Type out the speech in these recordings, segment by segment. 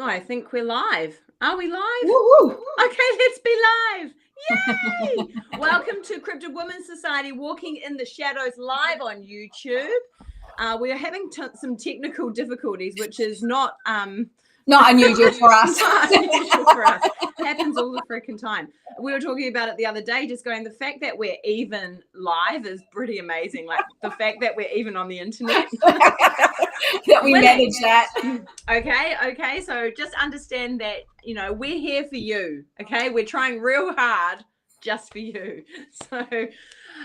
Oh, I think we're live. Are we live? Woo-woo. Okay, let's be live. Yay! Welcome to Cryptid Women's Society Walking in the Shadows live on YouTube. We are having some technical difficulties, which is not unusual for us. Not unusual for us. Happens all the freaking time. We were talking about it the other day, just going, the fact that we're even live is pretty amazing. Like the fact that we're even on the internet. That we manage that. Okay. So just understand that, we're here for you. Okay. We're trying real hard just for you. So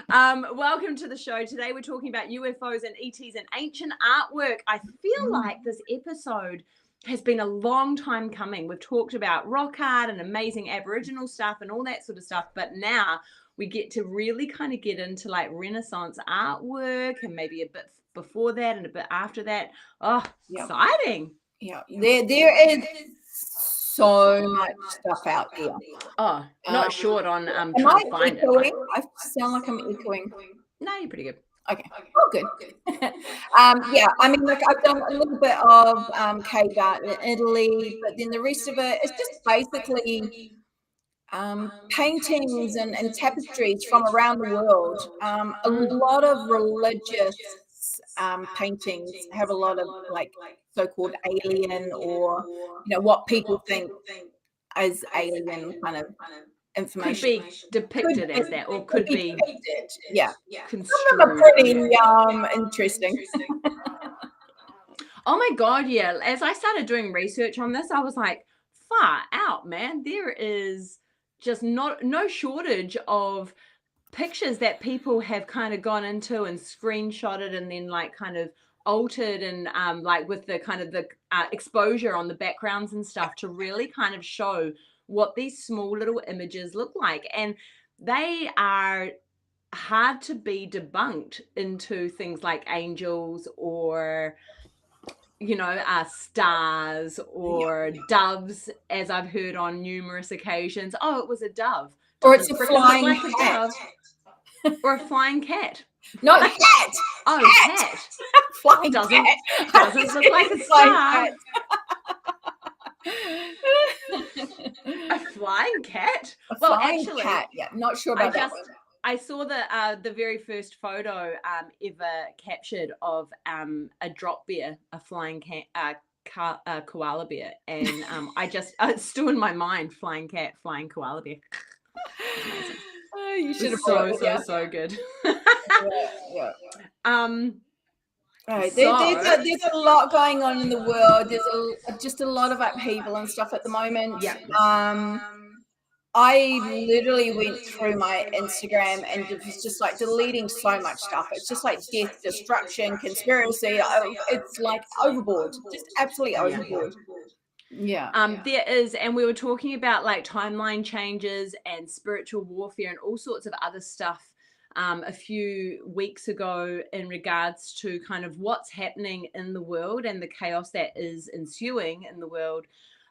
welcome to the show. Today we're talking about UFOs and ETs and ancient artwork. I feel like this episode has been a long time coming. We've talked about rock art and amazing Aboriginal stuff and all that sort of stuff, but now we get to really kind of get into like Renaissance artwork and maybe a bit before that and a bit after that. Oh, exciting. Yeah, there is so much stuff out there. Oh, not short on am trying I to find echoing? it. I sound like I'm echoing. No, you're pretty good. Okay. Oh, good. Yeah, I mean, like I've done a little bit of cave art in Italy, but then the rest of it is just basically paintings and tapestries from around the world. A lot of religious paintings have a lot of like so-called alien or what people think as alien kind of information. Could be depicted as that, or could be depicted. Yeah. Construed. Some of them are pretty interesting. Oh my God, yeah. As I started doing research on this, I was like, far out, man. There is just no shortage of pictures that people have kind of gone into and screenshotted and then like kind of altered and like with the kind of the exposure on the backgrounds and stuff to really kind of show what these small little images look like. And they are hard to be debunked into things like angels or stars or doves, as I've heard on numerous occasions. Oh, it was a dove. Or it's a flying cat. Or a flying cat. Not a cat. Oh, cat. Flying doesn't look like a star. A flying cat? Actually, cat. Yeah, not sure about that one. I saw the very first photo ever captured of a drop bear, a flying cat, koala bear, and it's still in my mind. Flying cat, flying koala bear. Oh, you should have so good. Yeah. Right. There's a lot going on in the world. There's just a lot of upheaval and stuff at the moment. Yeah. I literally went through my Instagram and it was just like deleting so much stuff. It's just like death, destruction, conspiracy. It's like overboard, just absolutely overboard. Yeah. There is, and we were talking about like timeline changes and spiritual warfare and all sorts of other stuff a few weeks ago in regards to kind of what's happening in the world and the chaos that is ensuing in the world.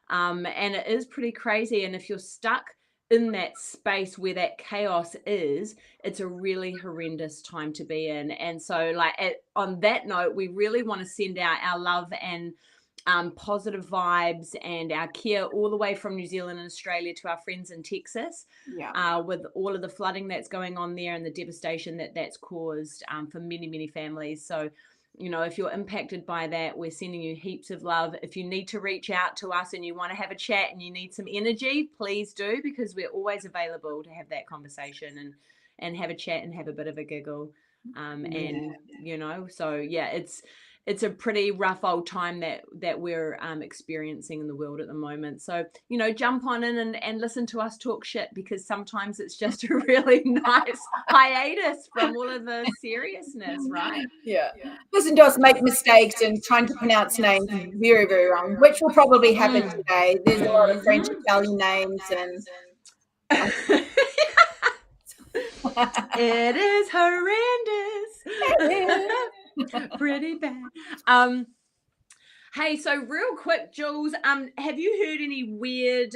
And it is pretty crazy. And if you're stuck in that space where that chaos is, it's a really horrendous time to be in. And so like on that note, we really want to send out our love and positive vibes and our care all the way from New Zealand and Australia to our friends in Texas, with all of the flooding that's going on there and the devastation that's caused for many, many families. So, if you're impacted by that, we're sending you heaps of love. If you need to reach out to us and you want to have a chat and you need some energy, please do, because we're always available to have that conversation and have a chat and have a bit of a giggle. It's a pretty rough old time that we're experiencing in the world at the moment. So, jump on in and listen to us talk shit, because sometimes it's just a really nice hiatus from all of the seriousness, right? Yeah. Listen to us make mistakes and trying to pronounce names very, very wrong, which will probably happen today. There's a lot of French Italian names and it is horrendous. Pretty bad. Hey, so real quick, Jules, have you heard any weird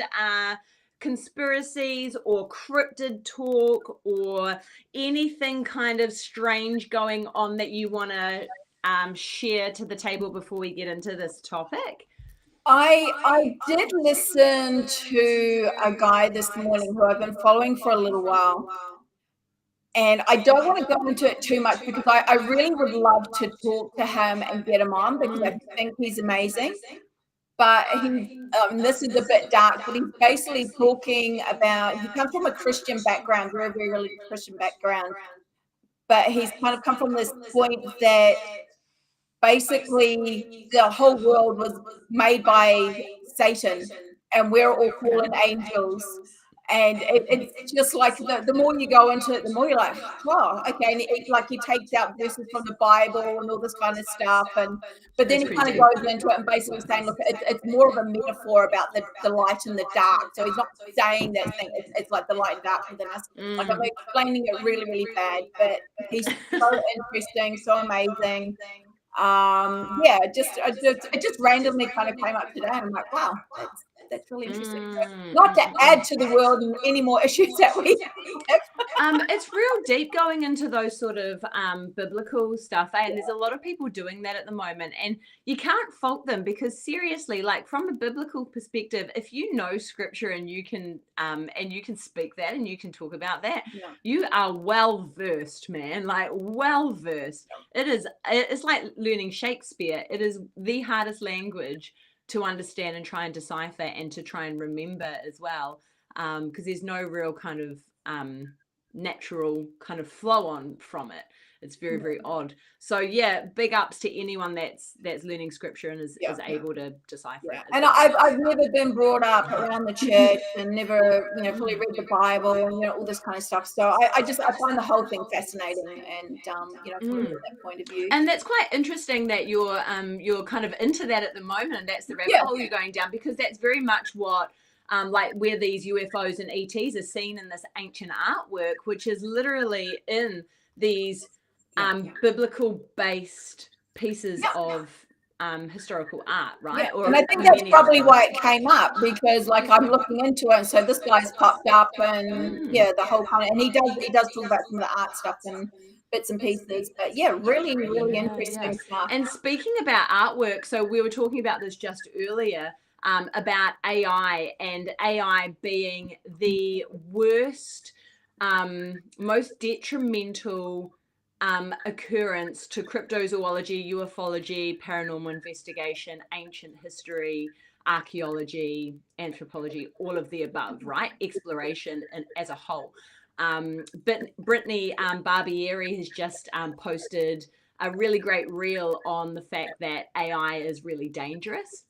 conspiracies or cryptid talk or anything kind of strange going on that you want to share to the table before we get into this topic? I did listen to a guy this morning who I've been following for a little while, and I don't want to go into it too much because I really would love to talk to him and get him on because I think he's amazing. But he's this is a bit dark, but he's basically talking about he comes from a Christian background, very, very religious Christian background, but he's kind of come from this point that basically the whole world was made by Satan and we're all fallen angels. And it's just like the more you go into it, the more you're like, oh, okay. And like he takes out verses from the Bible and all this kind of stuff. But then he kind of goes into it and basically saying, look, it's more of a metaphor about the light and the dark. So he's not saying that thing, it's like the light and dark within us. Like I'm explaining it really, really bad, but he's so interesting, so amazing. Yeah, it just randomly kind of came up today. And I'm like, wow, that's really interesting. So not to add to the world and any more issues that we have. It's real deep going into those sort of biblical stuff, and there's a lot of people doing that at the moment, and you can't fault them because seriously, like from a biblical perspective, if you know scripture and you can speak that and you can talk about that, you are well versed, man. Like well versed. It's like learning Shakespeare. It is the hardest language to understand and try and decipher and to try and remember as well, because there's no real kind of natural kind of flow on from it. It's very, very odd. So yeah, big ups to anyone that's learning scripture and is able to decipher it. And I've never been brought up around the church and never, fully read the Bible and all this kind of stuff. So I find the whole thing fascinating and from that point of view. And that's quite interesting that you're kind of into that at the moment, and that's the rabbit hole you're going down, because that's very much what like where these UFOs and ETs are seen in this ancient artwork, which is literally in these biblical based pieces of historical art, right? Or and I think that's probably why it came up, because like I'm looking into it, and so this guy's popped up, and the whole kind of, and he does talk about some of the art stuff and bits and pieces, but really, really interesting stuff. And speaking about artwork, so we were talking about this just earlier, about AI, and AI being the worst, most detrimental occurrence to cryptozoology, ufology, paranormal investigation, ancient history, archaeology, anthropology, all of the above, right? Exploration and as a whole. But Brittany Barbieri has just posted a really great reel on the fact that AI is really dangerous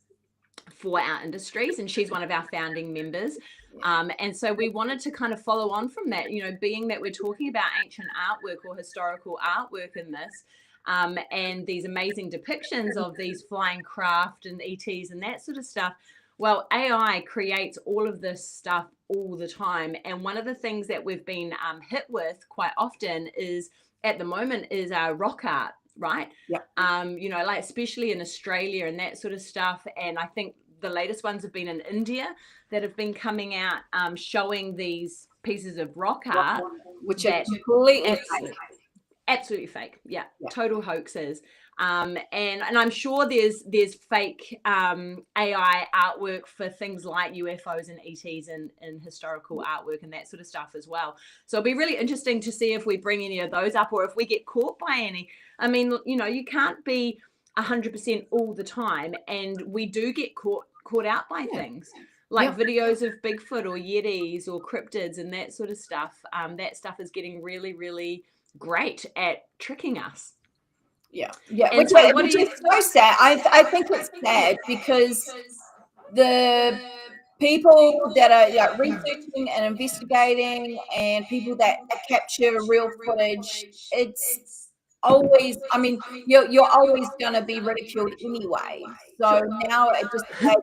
for our industries, and she's one of our founding members. And so we wanted to kind of follow on from that, being that we're talking about ancient artwork or historical artwork in this, and these amazing depictions of these flying craft and ETs and that sort of stuff. Well, AI creates all of this stuff all the time. And one of the things that we've been hit with quite often at the moment is rock art, right? Like especially in Australia and that sort of stuff. And I think the latest ones have been in India that have been coming out showing these pieces of rock art, which are completely absolutely fake. Total hoaxes. And I'm sure there's fake AI artwork for things like UFOs and ETs and historical artwork and that sort of stuff as well. So it'll be really interesting to see if we bring any of those up or if we get caught by any. I mean, you can't be 100% all the time, and we do get caught out by things like videos of Bigfoot or Yetis or cryptids and that sort of stuff. That stuff is getting really, really great at tricking us. Which is so sad. I think it's sad because the people that are researching and investigating and people that capture real footage, it's always, I mean, you're always going to be ridiculed anyway. So now it just adds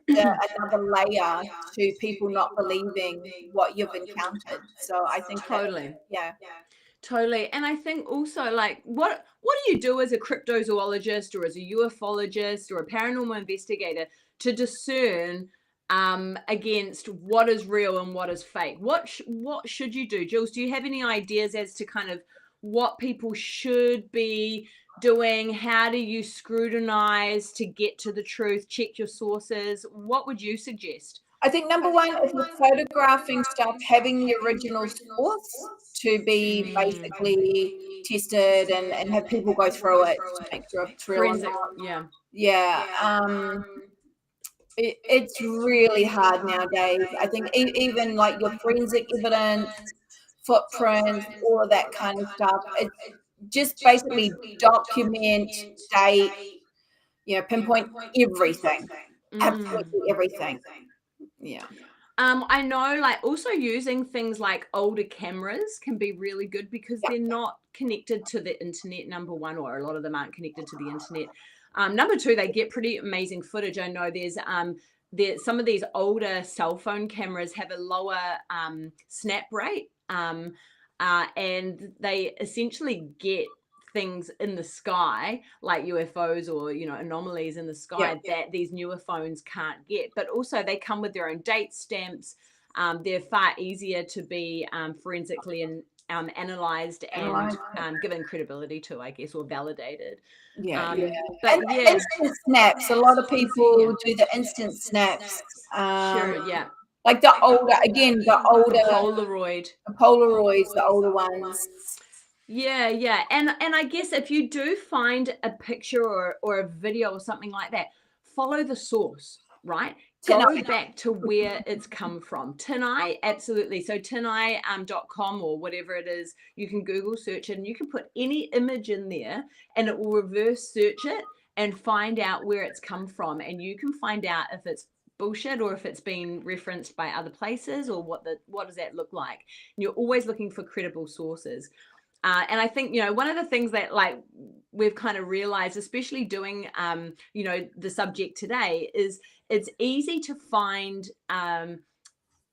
another layer to people not believing what you've encountered. So I think totally. Totally. And I think also, like, what do you do as a cryptozoologist or as a ufologist or a paranormal investigator to discern against what is real and what is fake? What should you do? Jules, do you have any ideas as to kind of what people should be doing? How do you scrutinize to get to the truth? Check your sources. What would you suggest? I think number one, if you're photographing stuff, having the original source to be basically tested and have people go through it to make sure if it's real or Forensic, not. Yeah. It's really hard nowadays. I think even like your forensic evidence, footprints, all of that kind of stuff. It's just basically document, date, pinpoint everything, absolutely everything. Yeah. I know, like, also using things like older cameras can be really good because they're not connected to the internet, number one, or a lot of them aren't connected to the internet. Number two, they get pretty amazing footage. I know there's some of these older cell phone cameras have a lower snap rate, and they essentially get things in the sky like UFOs or anomalies in the sky that these newer phones can't get, but also they come with their own date stamps. They're far easier to be forensically analyzed and given credibility to, I guess, or validated. But instant snaps, a lot of people do the instant snaps. Like the older Polaroids, the older ones. Yeah. And I guess if you do find a picture or a video or something like that, follow the source, right? Go back to where it's come from. Tineye, absolutely. So tineye.com or whatever it is, you can Google search it and you can put any image in there and it will reverse search it and find out where it's come from. And you can find out if it's bullshit or if it's been referenced by other places or what does that look like. And you're always looking for credible sources. And I think, one of the things that like we've kind of realized, especially doing, the subject today, is it's easy to find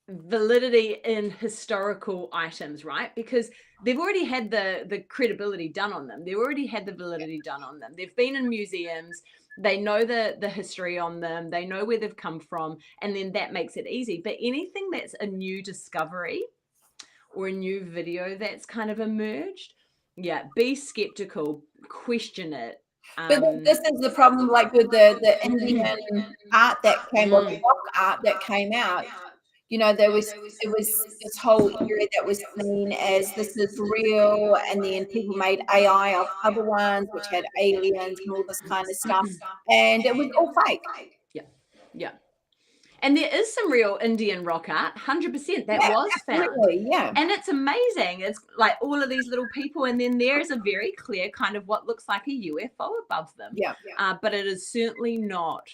validity in historical items, right? Because they've already had the credibility done on them. They've already had the validity done on them. They've been in museums. They know the history on them. They know where they've come from. And then that makes it easy. But anything that's a new discovery or a new video that's kind of emerged, be skeptical, question it. But this is the problem, like with the Indian art that came, or rock art that came out. It was this whole area that was seen as this is real, and then people made AI of other ones, which had aliens and all this kind of stuff, and it was all fake. Yeah. And there is some real Indian rock art, 100%. That was found. And it's amazing. It's like all of these little people, and then there's a very clear kind of what looks like a UFO above them. But it is certainly not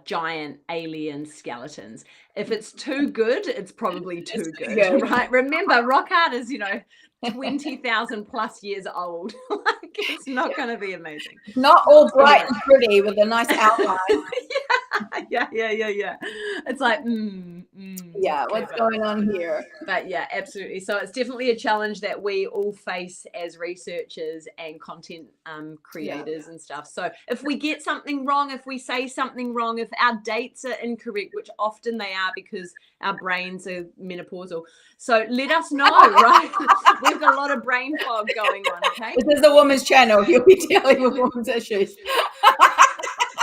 giant alien skeletons. If it's too good, it's probably too good, right? Remember, rock art is, 20,000 plus years old. Like, it's not going to be amazing. Not all bright and pretty with a nice outline. Yeah. It's like, what's going on here? But yeah, absolutely. So it's definitely a challenge that we all face as researchers and content creators and stuff. So if we get something wrong, if we say something wrong, if our dates are incorrect, which often they are because our brains are menopausal, so let us know, right? We've got a lot of brain fog going on, okay? This is a woman's channel. You'll be dealing with women's issues.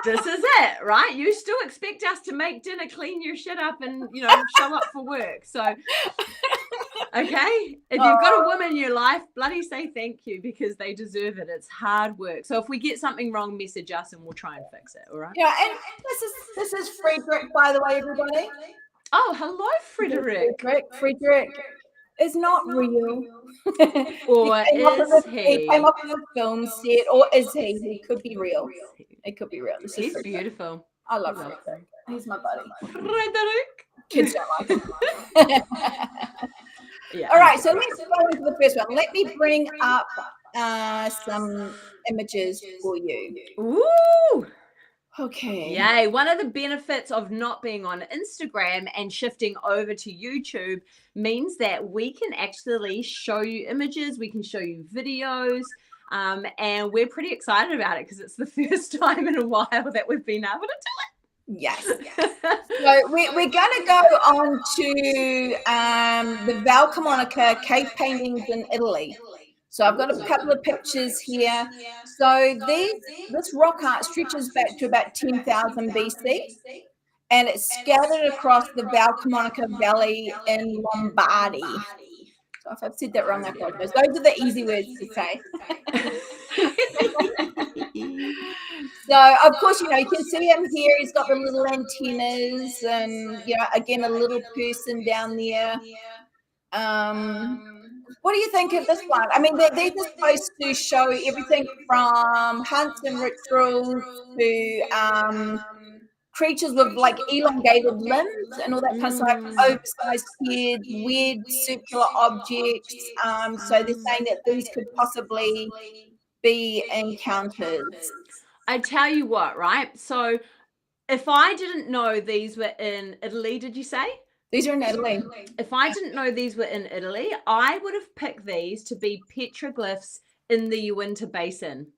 This is it, right? You still expect us to make dinner, clean your shit up, and show up for work. So, okay, if you've got a woman in your life, bloody say thank you because they deserve it. It's hard work. So if we get something wrong, message us and we'll try and fix it. All right? Yeah, and this is Frederick, by the way, everybody. Oh, hello, Frederick. Frederick is not real. Or is he? He came up with a film set, or is he? He could be real. It could be real. He's beautiful. I love Frederick. He's my buddy. Frederick. Kids don't like him. All right, so let's go into the first one. Let me bring up some images for you. Ooh. Okay. Yay. One of the benefits of not being on Instagram and shifting over to YouTube means that we can actually show you images, we can show you videos, and we're pretty excited about it because it's the first time in a while that we've been able to do it. Yes. So we're going to go on to the Val Camonica cave paintings in Italy. So I've got a couple of pictures here. So this rock art stretches back to about 10,000 BC, and it's scattered across the Val Camonica Valley in Lombardy. So if I've said that wrong, I apologize. Those are the easy words to say. So, of course, you can see him here. He's got the little antennas and, again, a little person down there. What do you think of this one? I mean, they're just supposed to show everything from hunts and rituals to creatures with like elongated limbs and all that kind of stuff, oversized heads, weird circular objects. So they're saying that these could possibly be encounters. I tell you what, right? So if I didn't know these were in Italy, did you say? These are in Italy. If I didn't know these were in Italy, I would have picked these to be petroglyphs in the Uinta Basin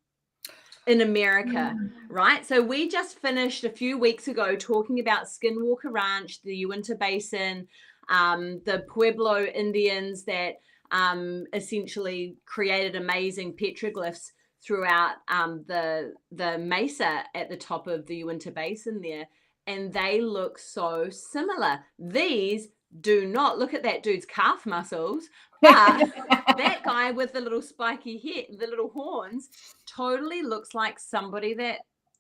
in America, right? So we just finished a few weeks ago talking about Skinwalker Ranch, the Uinta Basin, the Pueblo Indians that essentially created amazing petroglyphs throughout the mesa at the top of the Uinta Basin there. And they look so similar. These do not. Look at that dude's calf muscles, but that guy with the little spiky head, the little horns, totally looks like somebody that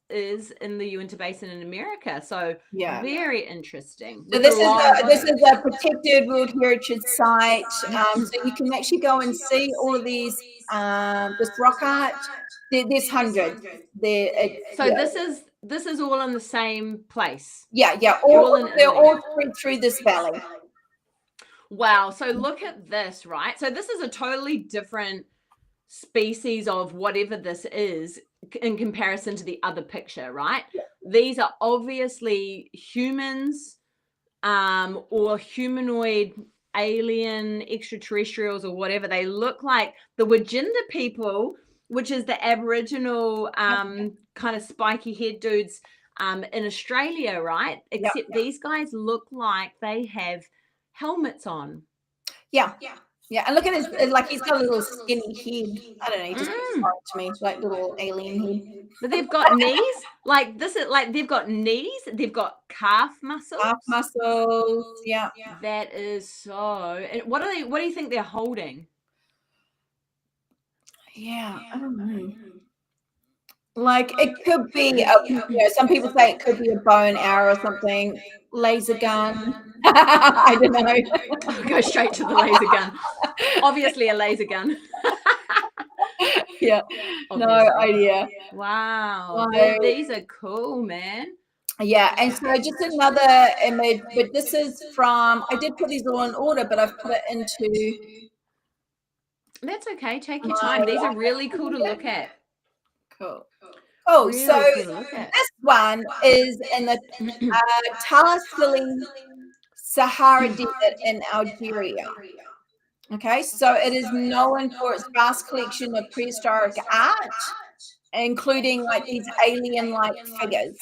is in the Uinta Basin in America. So very interesting. So this is a protected World Heritage Site. So you can actually go and see all of these this rock art. There's hundreds. This is all in the same place. Yeah. They're all through this valley. Wow. So look at this, right? So this is a totally different species of whatever this is in comparison to the other picture, right? Yeah. These are obviously humans or humanoid alien extraterrestrials or whatever. They look like the Wajinda people, which is the Aboriginal kind of spiky head dudes in Australia, right? Except these guys look like they have helmets on. Yeah. And look at his, like he's got a little skinny head. I don't know, he just looks like to me, like little alien head. But they've got knees. Like this is like they've got knees, they've got calf muscles. Yeah. That is so. And what do you think they're holding? Yeah, I don't know. Like it could be some people say it could be a bow and arrow or something, laser gun. I don't know. Go straight to the laser gun. Obviously a laser gun. Yeah. Obviously. No idea. Wow. These are cool, man. Yeah, and so just another image, but this is from, I did put these all in order, but I've put it into. That's okay. Take your time. These are really cool to look at. Cool. Oh, really so cool this one is in the Talasili Sahara Desert in Algeria. Okay, so it is known for its vast collection of prehistoric art, including like these alien-like figures.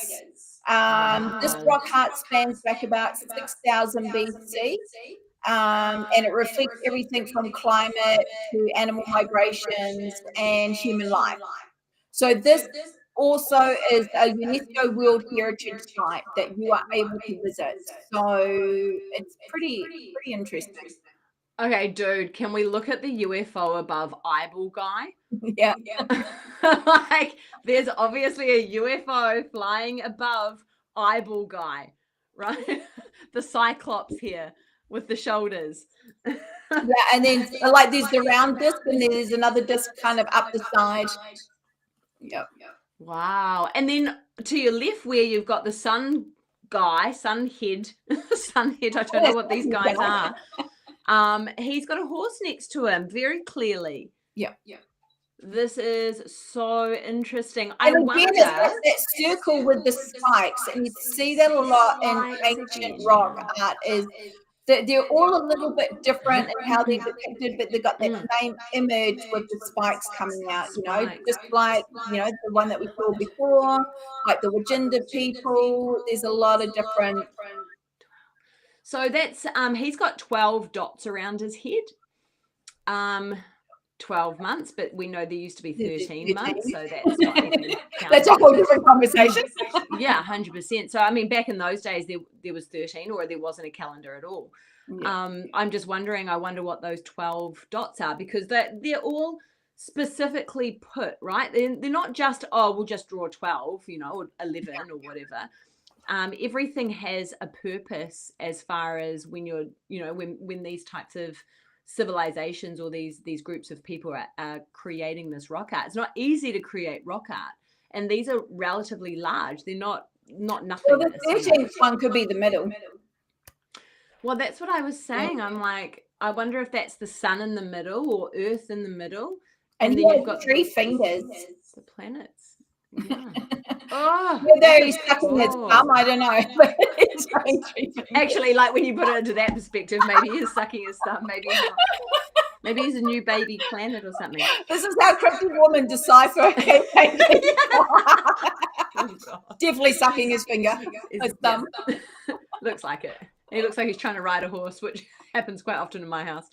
This rock art spans back about 6,000 BC. And it reflects everything from climate to animal migrations and human life. So this also is a UNESCO World Heritage Site that you are able to visit. So it's pretty interesting. Okay, dude, can we look at the UFO above Eyeball Guy? Yeah. Like, there's obviously a UFO flying above Eyeball Guy, right? The Cyclops here with the shoulders. Yeah, and then like there's the round disc and then there's another disc kind of up the side. Yep. Wow. And then to your left where you've got the sun head, I don't know what these guys are. He's got a horse next to him very clearly. Yeah. This is so interesting. And again, it's that circle with the spikes, and you see that a lot in ancient rock art is that they're all a little bit different in how they're depicted, but they've got that same image with the spikes coming out, just like, the one that we saw before, like the Wajinda people. There's a lot of different. So that's, he's got 12 dots around his head. 12 months, but we know there used to be 13 13. months, so that's not even That's a whole different conversation. Yeah, 100%. So I mean, back in those days, there was 13, or there wasn't a calendar at all. Yeah. I'm just wondering. I wonder what those 12 dots are, because they're all specifically put, right. They're not just, oh, we'll just draw 12, or 11 or whatever. Everything has a purpose, as far as when you're, when these types of civilizations or these groups of people are creating this rock art. It's not easy to create rock art, and these are relatively large. They're not nothing. Well, the 13th one could be the middle. Well, that's what I was saying. Yeah. I'm like, I wonder if that's the sun in the middle or Earth in the middle, and then you've got 3 fingers. The planets. Yeah. Oh, whether he's sucking its thumb, I don't know. Actually, like when you put it into that perspective, maybe he's sucking his thumb, maybe he's not. Maybe he's a new baby planet or something. This is how Cryptid women decipher. Definitely sucking his finger, his thumb. Looks like it. He looks like he's trying to ride a horse, which happens quite often in my house.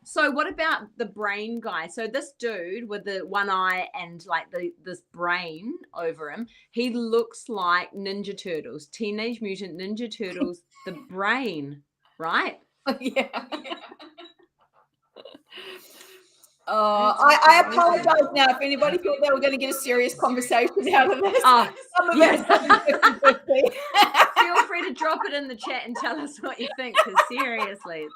So what about the brain guy? So this dude with the one eye and like this brain over him, he looks like Ninja Turtles, Teenage Mutant Ninja Turtles, the brain, right? Yeah. I apologize now if anybody thought they were going to get a serious conversation out of this. Yes. Feel free to drop it in the chat and tell us what you think, because seriously,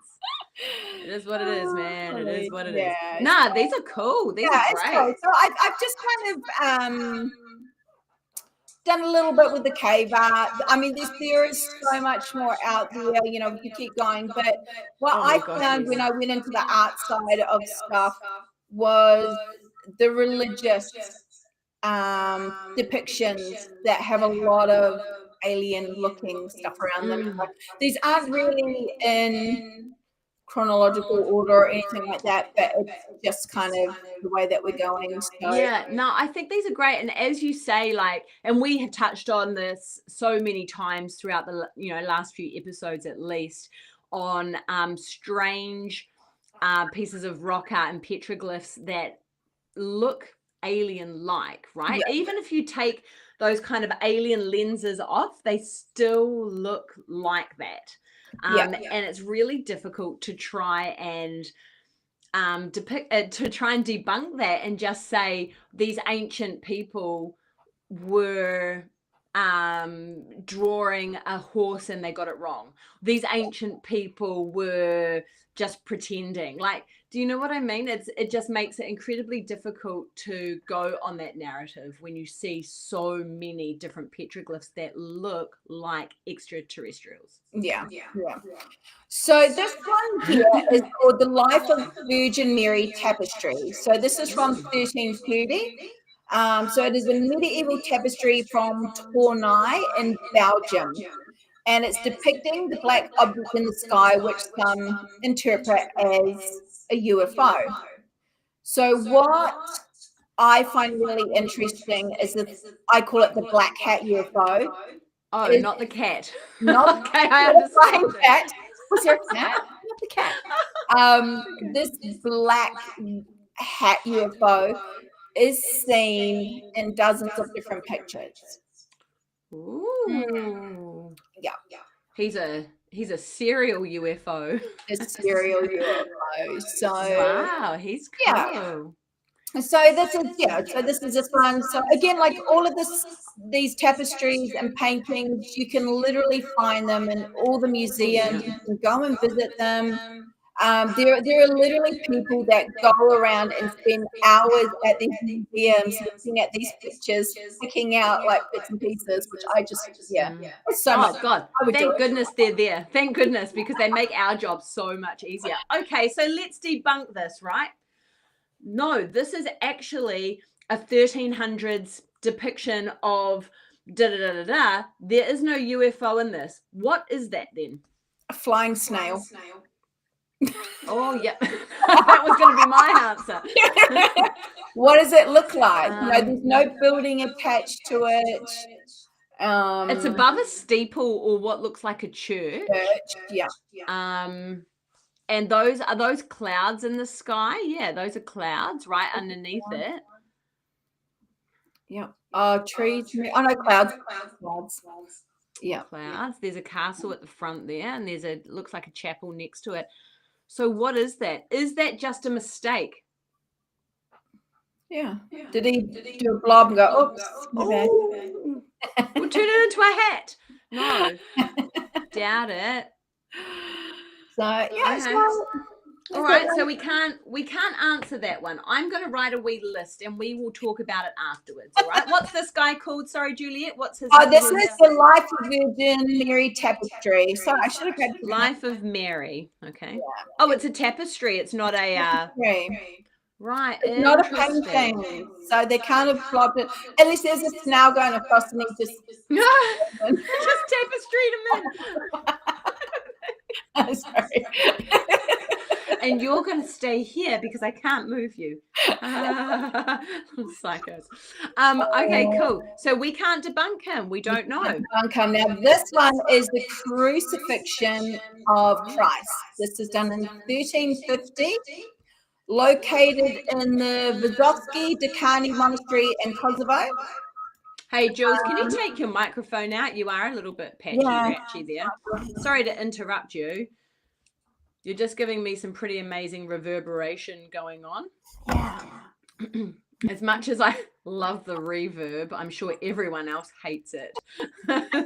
it is what it is, man. It is what it is. Nah, these are cool. These are great. Cool. So I've just kind of done a little bit with the cave art. I mean, there is so much more out there, we can keep going. But what I found when I went into the art side of stuff was the religious depictions that have a lot of alien looking stuff around them. These aren't really in chronological order or anything like that, but it's just kind of the way that we're going. So. Yeah, no, I think these are great. And as you say, like, and we have touched on this so many times throughout the last few episodes, at least, on strange pieces of rock art and petroglyphs that look alien like, right? Yeah. Even if you take those kind of alien lenses off, they still look like that. And it's really difficult to try and debunk that and just say these ancient people were drawing a horse and they got it wrong. These ancient people were just pretending. Like, do you know what I mean? It just makes it incredibly difficult to go on that narrative when you see so many different petroglyphs that look like extraterrestrials. Yeah. So this one here is called The Life of Virgin Mary Tapestry. So this is from 1330. So it is a medieval tapestry from Tournai in Belgium. And it's depicting the black object in the sky, which some interpret as a UFO. So what I find really interesting is this, I call it the black hat UFO. Oh, not the cat. Not okay, I understand. The cat. Was there a cat? Not the cat. This black hat UFO is seen in dozens of different pictures. Ooh. Yeah. He's a serial UFO. A serial UFO. So wow, he's cool. Yeah. So this is just fun. So again, like all of these tapestries and paintings, you can literally find them in all the museums. You can go and visit them. There are literally people that go around and spend hours at these museums looking at these pictures, picking out like bits and pieces, which I just, it's so much. God, thank goodness they're there. Thank goodness, because they make our job so much easier. Okay, so let's debunk this, right? No, this is actually a 1300s depiction of da-da-da-da-da. There is no UFO in this. What is that then? A flying snail. Oh, yeah. That was going to be my answer. What does it look like? There's no building attached to it. It's above a steeple or what looks like a church. Yeah. And those are those clouds in the sky? Yeah, those are clouds right underneath it. Yeah. Trees. Oh no, clouds. Clouds. Yeah. Clouds. There's a castle at the front there, and looks like a chapel next to it. So what is that? Is that just a mistake? Yeah. Did he do a blob and go, oops, my bad? Oh, we'll turn it into a hat. No, doubt it. So yeah, Okay. All right, so we can't answer that one. I'm going to write a wee list, and we will talk about it afterwards. All right. What's this guy called? Sorry, Juliet. What's his? Oh, this is the Life of Virgin Mary tapestry. So I should have had Life of Mary. Okay. Yeah. Oh, it's a tapestry. It's not a. Right. It's not a painting. So they kind of plopped it. At least there's a snail going across and he just tapestry to I'm sorry. And you're going to stay here because I can't move you. Psychos. Okay, cool. So we can't debunk him. We don't know. Debunk him. Now, this one is the crucifixion of Christ. This is done in 1350, located in the Vizovsky Dekani Monastery in Kosovo. Hey, Jules, can you take your microphone out? You are a little bit patchy there. Sorry to interrupt you. You're just giving me some pretty amazing reverberation going on. Yeah. As much as I love the reverb, I'm sure everyone else hates it.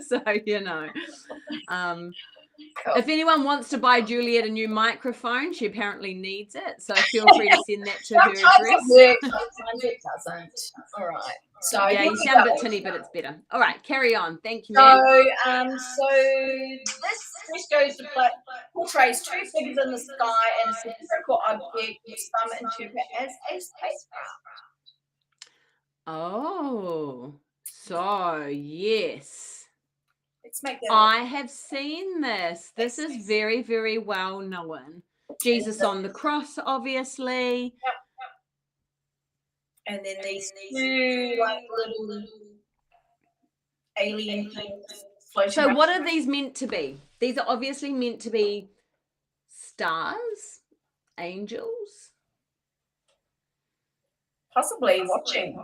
So, you know. Cool. If anyone wants to buy Juliet a new microphone, she apparently needs it. So feel free to send that to her address. Sometimes it doesn't. All right. So yeah, you sound a bit tinny, but it's better. All right, carry on. Thank you, ma'am. So this goes to portrays two figures in the sky and a spherical object which some interpret as a spacecraft. Oh, so yes. Let's make that. I have seen this. This is very, very well known. Jesus on the cross, obviously. Yep. And then these two like little alien things floating. So what are these meant to be? These are obviously meant to be stars, angels. Possibly watching.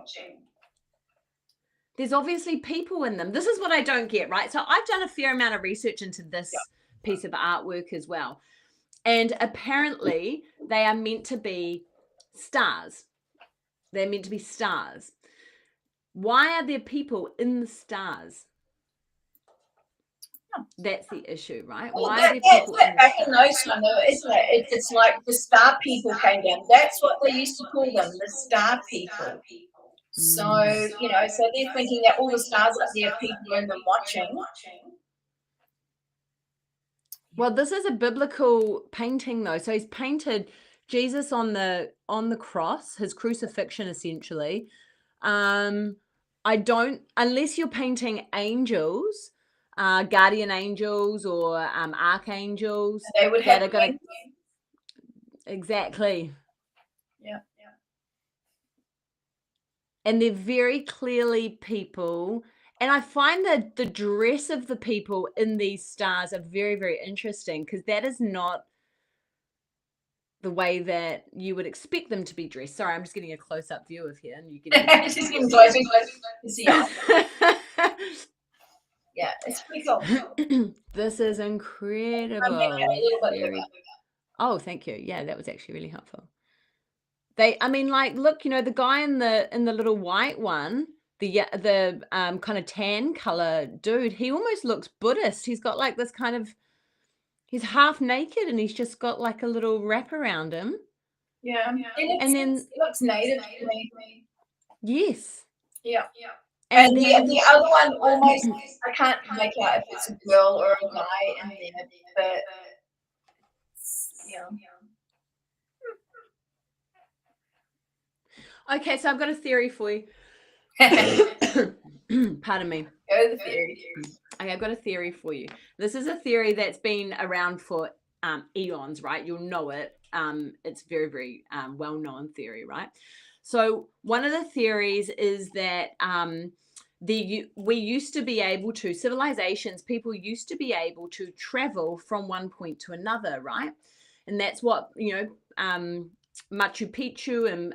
There's obviously people in them. This is what I don't get, right? So I've done a fair amount of research into this piece of artwork as well. And apparently they are meant to be stars. They're meant to be stars. Why are there people in the stars? That's the issue, right? Well, why are there people in the back in those times, isn't it? It's like the star people came down. That's what they used to call them, the star people. So, you know, so they're thinking that all the stars up there, people in them watching. Well, this is a biblical painting, though. So he's painted Jesus on the cross, his crucifixion, essentially. Unless you're painting angels, guardian angels or archangels, they would have exactly. Yeah. And they're very clearly people. And I find that the dress of the people in these stars are very, very interesting because that is not the way that you would expect them to be dressed. Sorry, I'm just getting a close-up view of here, and you get. Yeah, it's pretty cool. This is incredible. Oh, thank you. Yeah, that was actually really helpful. Look, you know, the guy in the little white one, the kind of tan color dude, he almost looks Buddhist. He's got like this kind of, he's half naked and he's just got like a little wrap around him. Yeah. And then it looks native to me. Yes. Yeah. And the other one almost, I can't make out if it's a girl or a guy in there, but yeah. Okay, so I've got a theory for you. Pardon me. Go the theory. Okay, I've got a theory for you. This is a theory that's been around for eons, right? You'll know it. It's very, very well-known theory, right? So one of the theories is that we used to be able to, civilizations, people used to be able to travel from one point to another, right? And that's what, Machu Picchu and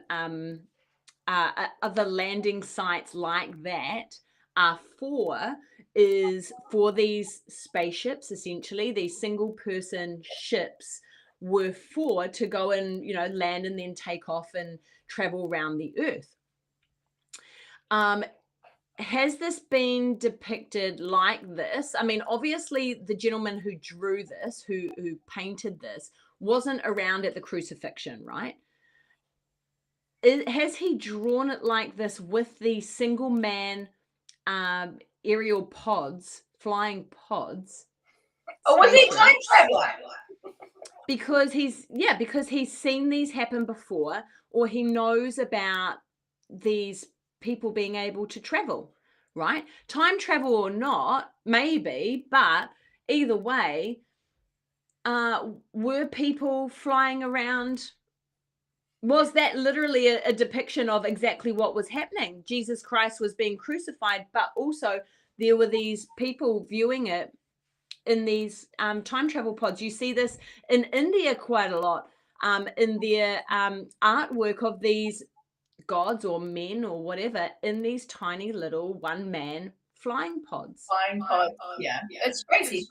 other landing sites like that are for, is for these spaceships, essentially, these single person ships were for to go and, land and then take off and travel around the earth. Has this been depicted like this? I mean, obviously the gentleman who drew this, who painted this, wasn't around at the crucifixion, right? Has he drawn it like this with the single man aerial pods, flying pods? Oh, was he a time traveler? Because he's seen these happen before, or he knows about these people being able to travel, right? Time travel or not, maybe, but either way, were people flying around? Was that literally a depiction of exactly what was happening? Jesus Christ was being crucified, but also there were these people viewing it in these time travel pods. You see this in India quite a lot, in their artwork of these gods or men or whatever in these tiny little one-man flying pods. Flying pods, yeah. It's crazy.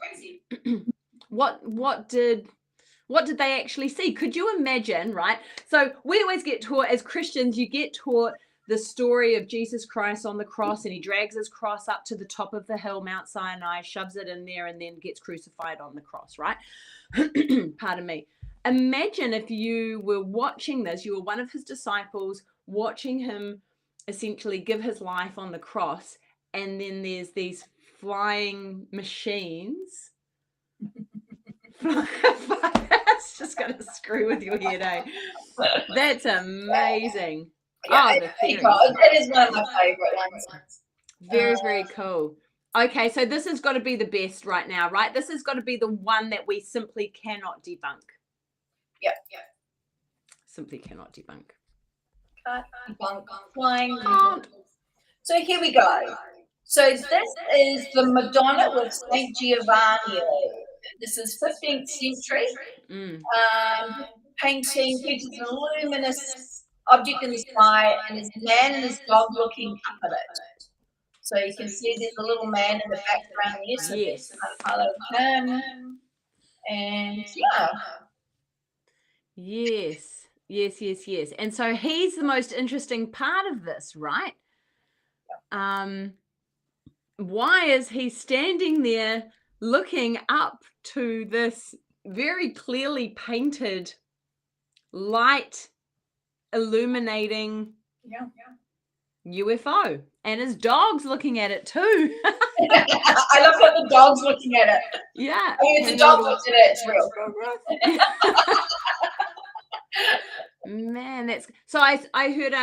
What did they actually see? Could you imagine, right? So we always get taught, as Christians, you get taught the story of Jesus Christ on the cross, and he drags his cross up to the top of the hill, Mount Sinai, shoves it in there, and then gets crucified on the cross, right? Pardon me. Imagine if you were watching this, you were one of his disciples, watching him essentially give his life on the cross, and then there's these flying machines. It's just going to screw with your head, eh? That's amazing. Yeah, it is one of my favorite ones. Very, very cool. Okay, so this has got to be the best right now, right? This has got to be the one that we simply cannot debunk. Yeah. Simply cannot debunk. Can't debunk flying. So here we go. So this is the Madonna with Saint Giovanni. This is 15th century. Painting features an luminous object in the sky, and there's a man and his dog looking up at it. So you can see there's a little man in the background here. So yes. Hello, him. And yeah. Yes. And so he's the most interesting part of this, right? Why is he standing there looking up to this very clearly painted light illuminating UFO? And his dog's looking at it too. I love how the dog's looking at it. Yeah. I mean, if the dog looks at it, it's real. Man, that's so. I heard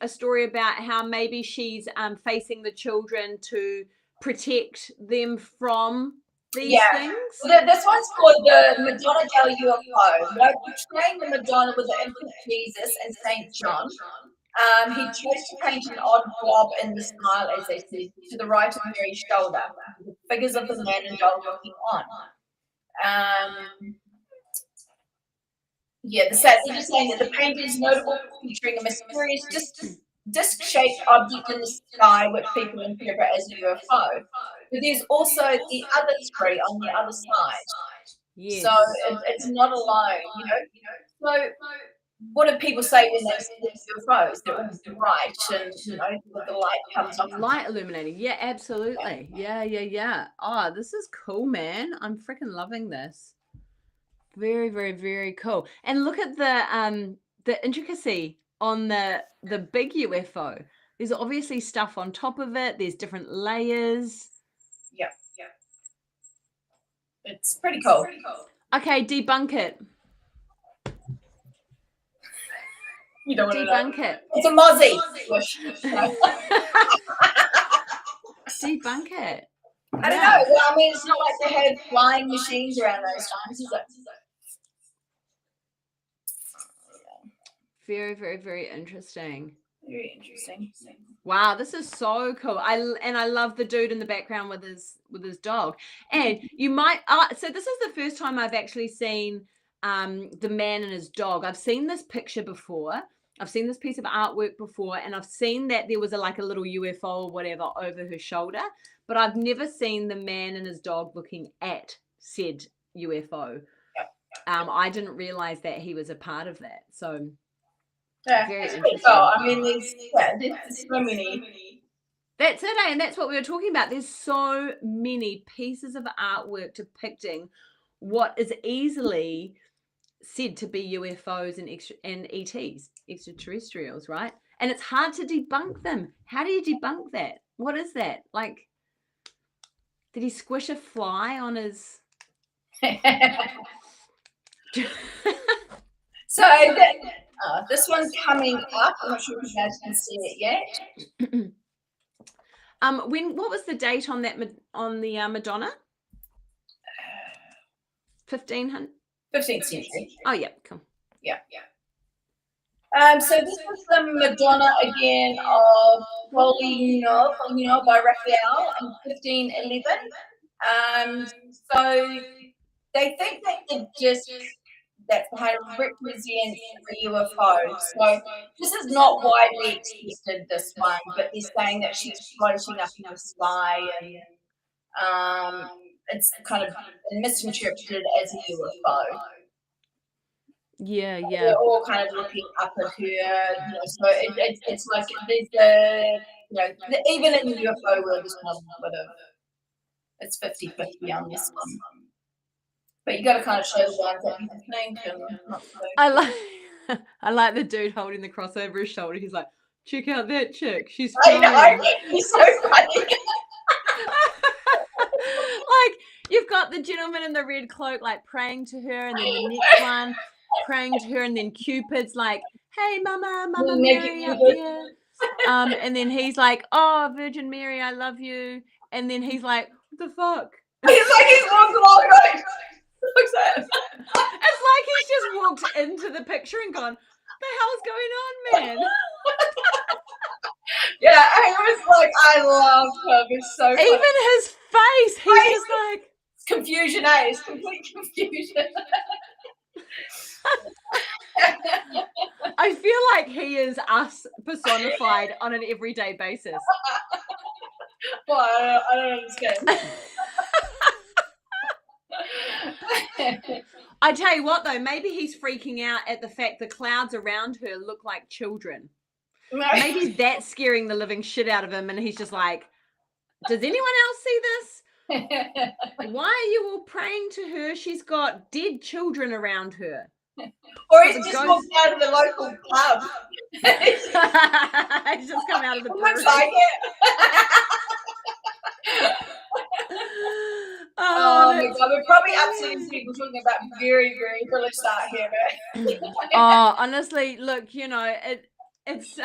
a story about how maybe she's facing the children to protect them from these things. This one's called the Madonna del UFO. They're portraying the Madonna with the infant Jesus and Saint John. He chose to paint an odd blob in the smile, as they said, to the right of Mary's shoulder, with the figures of the man and dog looking on. The set they're just saying that the painting is notable for featuring a mysterious disc-shaped object in the sky, which people interpret as a UFO. But there's also the other three on the other side. Yes. So it's not alone, So what do people say when they see UFOs? They're all bright and, the light comes off. Light illuminating. Yeah, absolutely. Yeah. Oh, this is cool, man. I'm freaking loving this. Very, very, very cool. And look at the intricacy on the big UFO. There's obviously stuff on top of it. There's different layers. Yeah. It's pretty cool. Okay, debunk it. You don't want to debunk it. It's a mozzie. Debunk it. I don't know. Well, I mean, it's not like they had flying machines around those times, is it? Very, very, very interesting. Very interesting. Wow, this is so cool. I love the dude in the background with his dog. And you might so this is the first time I've actually seen the man and his dog. I've seen this picture before. I've seen this piece of artwork before, and I've seen that there was a little UFO or whatever over her shoulder, but I've never seen the man and his dog looking at said UFO. I didn't realize that he was a part of that. So very interesting. I mean, there's so many. That's it, and that's what we were talking about. There's so many pieces of artwork depicting what is easily said to be UFOs and ETs, extraterrestrials, right? And it's hard to debunk them. How do you debunk that? What is that? Like, did he squish a fly on his... So this one's coming up. I'm not sure if you guys can see it yet. What was the date on that Madonna? 1500. 15th century. Oh yeah, cool. Yeah. So this was the Madonna again of Foligno by Raphael in 1511. So they think that kind of represents the UFO. So this is not widely accepted, this one, but they're saying that she's floating up in the sky, and it's kind of misinterpreted as a UFO. Yeah. They're all kind of looking up at her, so it's like there's even in the UFO world, there's not a bit of, it's 50-50 on this one. But you got to kind of show the ones that you think and not so. I like the dude holding the cross over his shoulder. He's like, check out that chick. She's fine. I know, he's so funny. Like, you've got the gentleman in the red cloak, like, praying to her, and then the next one praying to her, and then Cupid's like, hey, Mama Mary up here. And then he's like, oh, Virgin Mary, I love you. And then he's like, what the fuck? He's like, he's walking along the road. What's that? It's like he's just walked into the picture and gone, the hell's going on, man? Yeah, I was like, I love him. It's so funny. Even his face, he's just like... It's confusion, eh? It's complete confusion. I feel like he is us personified on an everyday basis. Well, I don't understand. I tell you what, though, maybe he's freaking out at the fact the clouds around her look like children. Maybe that's scaring the living shit out of him, and he's just like, does anyone else see this? Why are you all praying to her? She's got dead children around her. Or he's just walked out of the local club. He's just come out of the brewery. Looks like it. Oh my God, we're probably upsetting people talking about very, very village start here, man. Oh, honestly, look, it's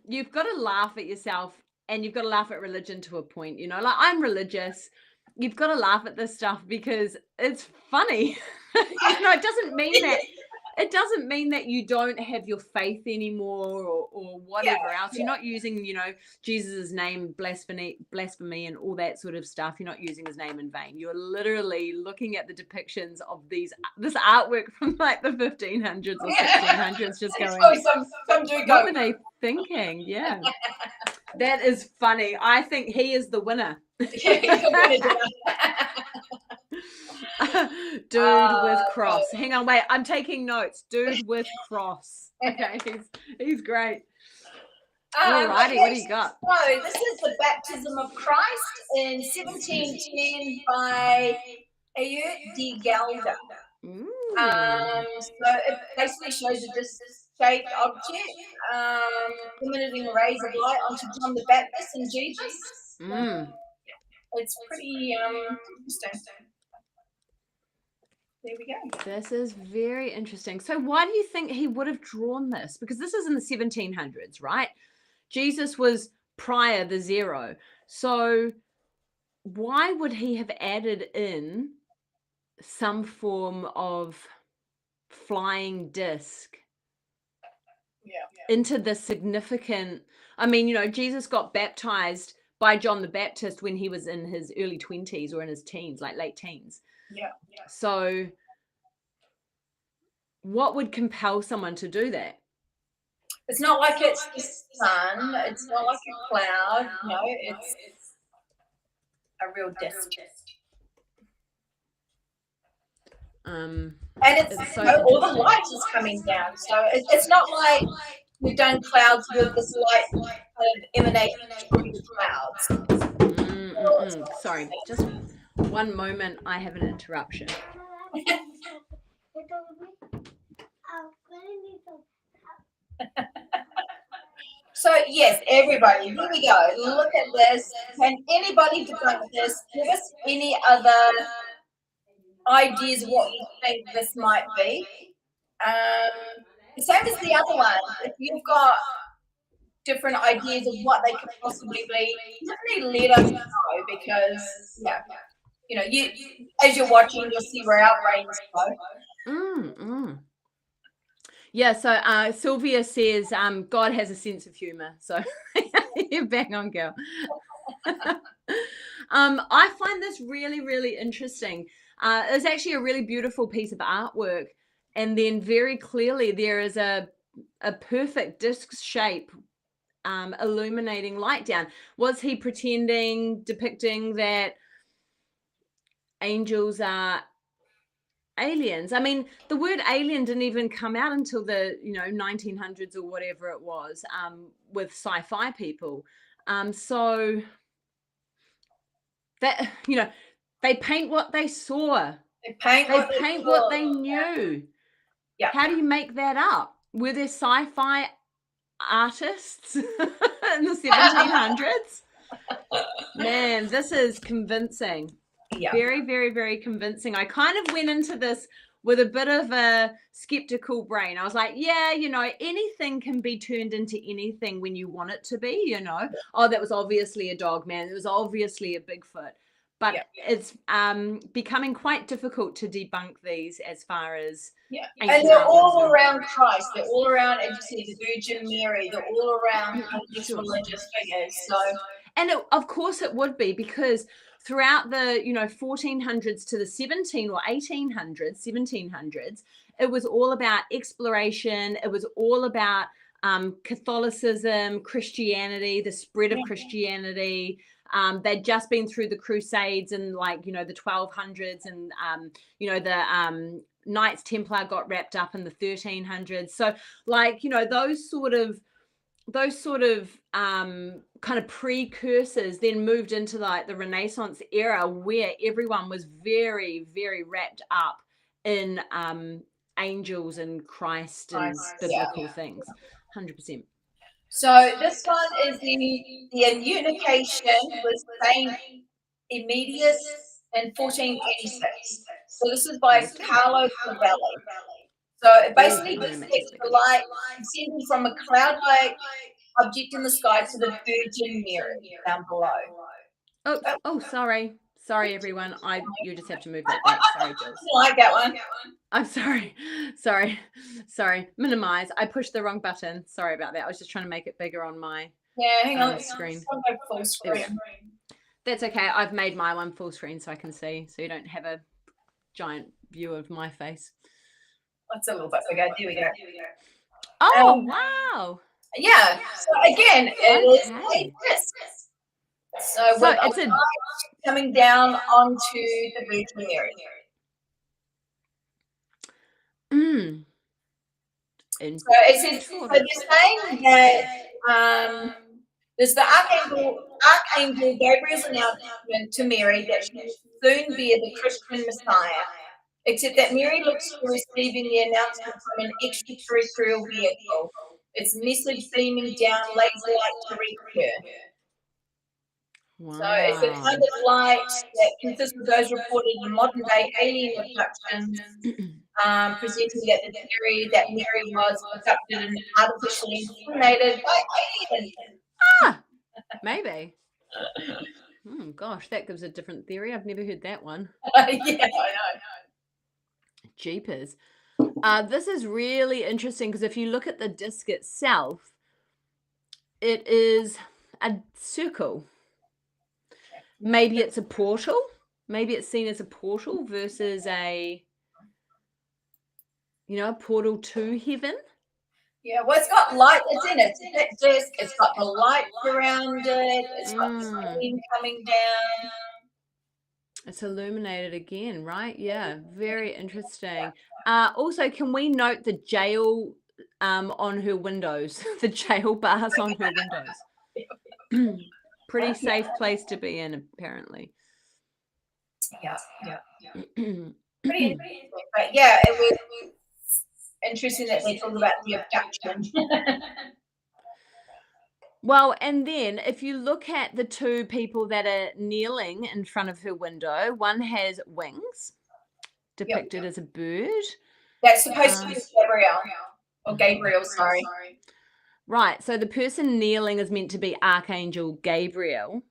you've got to laugh at yourself, and you've got to laugh at religion to a point, like, I'm religious. You've got to laugh at this stuff because it's funny. It doesn't mean that you don't have your faith anymore or whatever else. You're not using, Jesus's name, blasphemy and all that sort of stuff. You're not using his name in vain. You're literally looking at the depictions of this artwork from like the 1500s or 1600s, just going, what were they thinking? Yeah. That is funny. I think he is the winner. Dude with cross. Hang on, wait. I'm taking notes. Dude with cross. Okay, he's great. Alrighty, what do you got? So this is the baptism of Christ in 1710 by Ayut de Galda. So it basically shows a disc-shaped object emitting rays of light onto John the Baptist and Jesus. It's pretty interesting. There we go. This is very interesting. So why do you think he would have drawn this? Because this is in the 1700s, right? Jesus was prior the zero. So why would he have added in some form of flying disc into the significant... I mean, Jesus got baptized by John the Baptist when he was in his early 20s or in his teens, like late teens. Yeah. So What would compel someone to do that? It's not like it's the sun. It's not like a cloud. No, it's a real disc. Um, And it's, it's so all the interesting. light is coming down. So it's not like we've done clouds with this light kind of emanating through the clouds. Sorry, just one moment. I have an interruption. So yes, everybody, here we go. Look at this. Can anybody debunk this? Give us any other ideas of what you think this might be. The same as the other one. If you've got different ideas of what they could possibly be, definitely let us know, because you as you're watching, you'll see where our brains go. Yeah, so Sylvia says God has a sense of humor. So you're bang on, girl. I find this really, really interesting. It's actually a really beautiful piece of artwork. And then very clearly there is a perfect disc shape illuminating light down. Was he depicting that angels are aliens? I mean, the word alien didn't even come out until the 1900s or whatever it was, with sci-fi people. So that they paint what they saw. They paint what they knew. Yeah. How do you make that up? Were there sci-fi artists in the 1700s? Man, this is convincing. Yeah. Very, very, very convincing. I kind of went into this with a bit of a skeptical brain. I was like, yeah, anything can be turned into anything when you want it to be, Oh, that was obviously a dog, man. It was obviously a Bigfoot. But it's becoming quite difficult to debunk these as far as and they're all around Christ. They're all around, as you see, the Virgin Mary. They're all around these religious figures. So, and of course it would be, because throughout the 1400s to the 1700s, it was all about exploration. It was all about Catholicism, Christianity, the spread of Christianity. They'd just been through the Crusades and the 1200s, and the Knights Templar got wrapped up in the 1300s. So those sort of kind of precursors then moved into the Renaissance era, where everyone was very, very wrapped up in angels and Christ and biblical things. 100%. So this one is the unification with Saint Emeritus in 1486. So this is by Carlo Cavalli. So it basically depicts the light descending from a cloud-like object in the sky to the Virgin Mary down below. Oh, sorry, everyone. You just have to move that back. Sorry, Jules. I like that one. I'm sorry. Minimize. I pushed the wrong button. Sorry about that. I was just trying to make it bigger on my screen. Full screen. That's okay. I've made my one full screen so I can see, so you don't have a giant view of my face. That's a little bit bigger. There we go. Oh, wow. Yeah. So again, it is a disc. So it's a coming down onto the Virgin Mary. So it says, so they're saying that there's the Archangel Gabriel's announcement to Mary that she will soon be the Christian Messiah, except that Mary looks for receiving the announcement from an extraterrestrial vehicle. Its message beaming down laser-like to reach her. Wow. So it's a kind of light that consists of those reported in modern-day alien abductions, presenting that the theory that Mary was abducted and artificially inseminated by aliens. Maybe. Gosh, that gives a different theory. I've never heard that one. Yeah, I know. Jeepers. This is really interesting, because if you look at the disc itself, it is a circle. Maybe it's a portal. Maybe it's seen as a portal versus a You know, a portal to heaven. Yeah, well, it's got light. It's in it. It's that disc. It's got the lights around it. It's got the steam coming down. It's illuminated again, right? Yeah, very interesting. Also, can we note the jail on her windows, the jail bars on her windows? Pretty safe place to be in, apparently. Yeah. Pretty interesting. But yeah, it was interesting that they talk about the abduction. Well, and then if you look at the two people that are kneeling in front of her window, one has wings, depicted as a bird. That's supposed to be Gabriel, sorry. Right, so the person kneeling is meant to be Archangel Gabriel,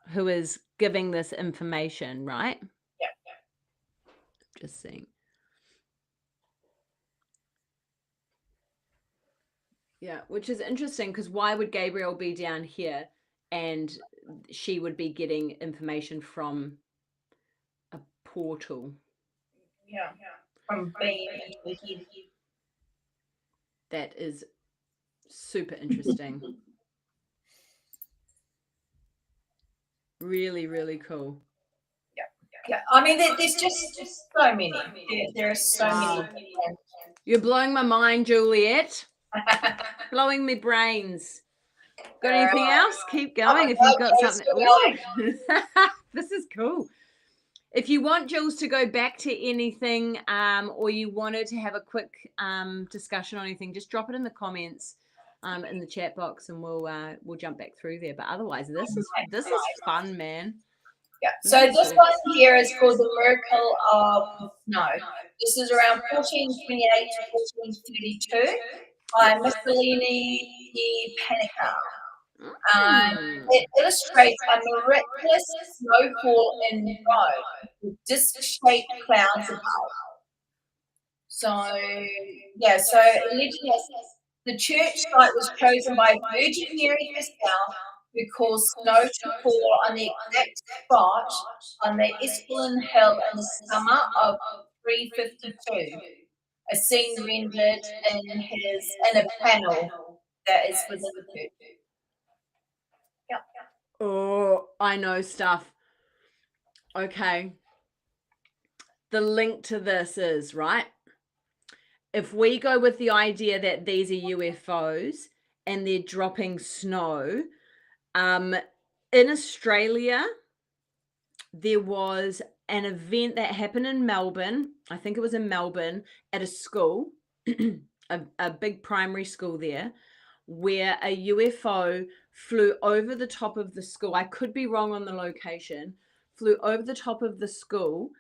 who is giving this information, right? Yeah. Just seeing. Yeah, which is interesting because why would Gabriel be down here and she would be getting information from a portal? Yeah. From being into the head. That is super interesting. Really, really cool. Yeah. I mean, there's just so many. There are so many. You're blowing my mind, Juliet. Blowing me brains. Got anything else? Keep going if you've got something. This is cool. If you want Jules to go back to anything, or you wanted to have a quick discussion on anything, just drop it in the comments in the chat box, and we'll jump back through there. But otherwise, this is fun, man. Yeah. So this one here is called the Miracle of Snow. This is around 1428 to 1432 by Mussolini di Panica. It illustrates a miraculous snowfall in Rome with disc-shaped clouds above. So, yeah, so allegedly the church site was chosen by Virgin Mary herself, who caused snow to fall on the exact spot on the Escalon Hill in the summer of 352. A scene rendered in a panel that is within the church. Oh, I know stuff. Okay. The link to this is, right? If we go with the idea that these are UFOs and they're dropping snow, in Australia, there was an event that happened in Melbourne. I think it was in Melbourne at a school, a big primary school there, where a UFO flew over the top of the school. I could be wrong on the location. Flew over the top of the school,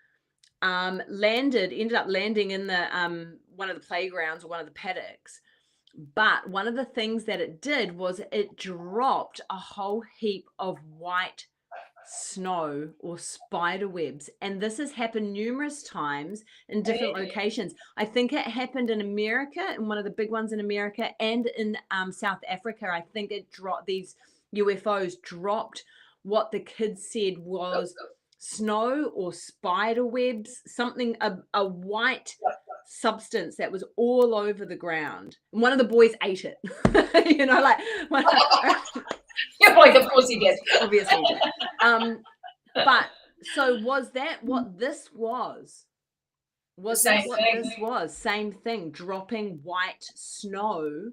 ended up landing in the one of the playgrounds or one of the paddocks. But one of the things that it did was it dropped a whole heap of white snow or spider webs, and this has happened numerous times in different locations. I think it happened in America, in one of the big ones in America, and in South Africa. I think it dropped, these UFOs dropped what the kids said was snow or spider webs, something, a white substance that was all over the ground. And one of the boys ate it. You know, like You're like, of course he did. Obviously. But so was that what this was? Was that what this was? Same thing, dropping white snow.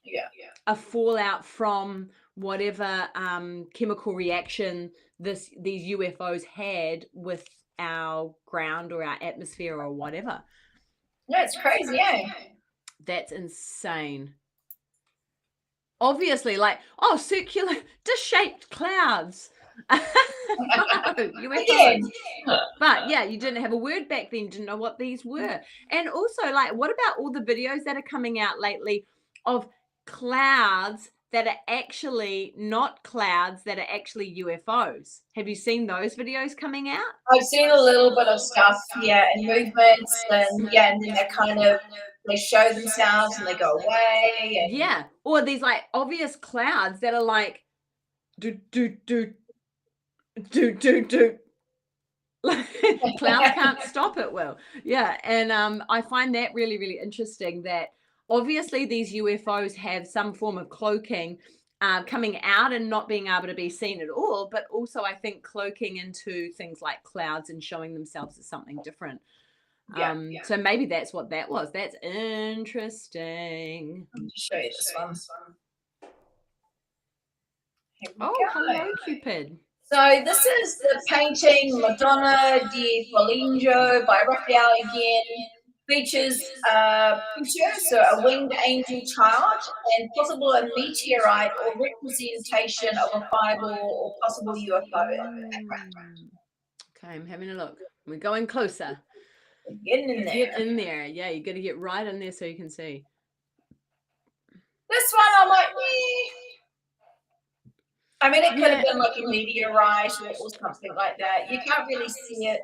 Yeah. A fallout from whatever chemical reaction these UFOs had with our ground or our atmosphere or whatever. Yeah, it's crazy, yeah. That's insane. Obviously, like, circular, dish-shaped clouds. No, UFOs. But yeah, you didn't have a word back then, didn't know what these were. And also, like, what about all the videos that are coming out lately of clouds that are actually not clouds, that are actually UFOs? Have you seen those videos coming out? I've seen a little bit of stuff, yeah, and movements, and yeah, and then they kind of, they show themselves and they go away. And yeah, or these like obvious clouds that are like do. Like, clouds can't stop it. it will. Yeah. And I find that really, really interesting that obviously these UFOs have some form of cloaking coming out and not being able to be seen at all, but also I think cloaking into things like clouds and showing themselves as something different. Yeah. So maybe that's what that was. That's interesting. Let me just show you this one. Here we Oh, go. hello, Cupid. So this is the painting Madonna di Foligno by Raphael again. Features a picture, so a winged angel child, and possible a meteorite or representation of a fireball or possible UFO in the background. Okay, I'm having a look. We're going closer. We're getting in there. Get in there. Yeah, you got to get right in there so you can see. This one I'm like, I mean, it could have been like a meteorite or something like that. You can't really see it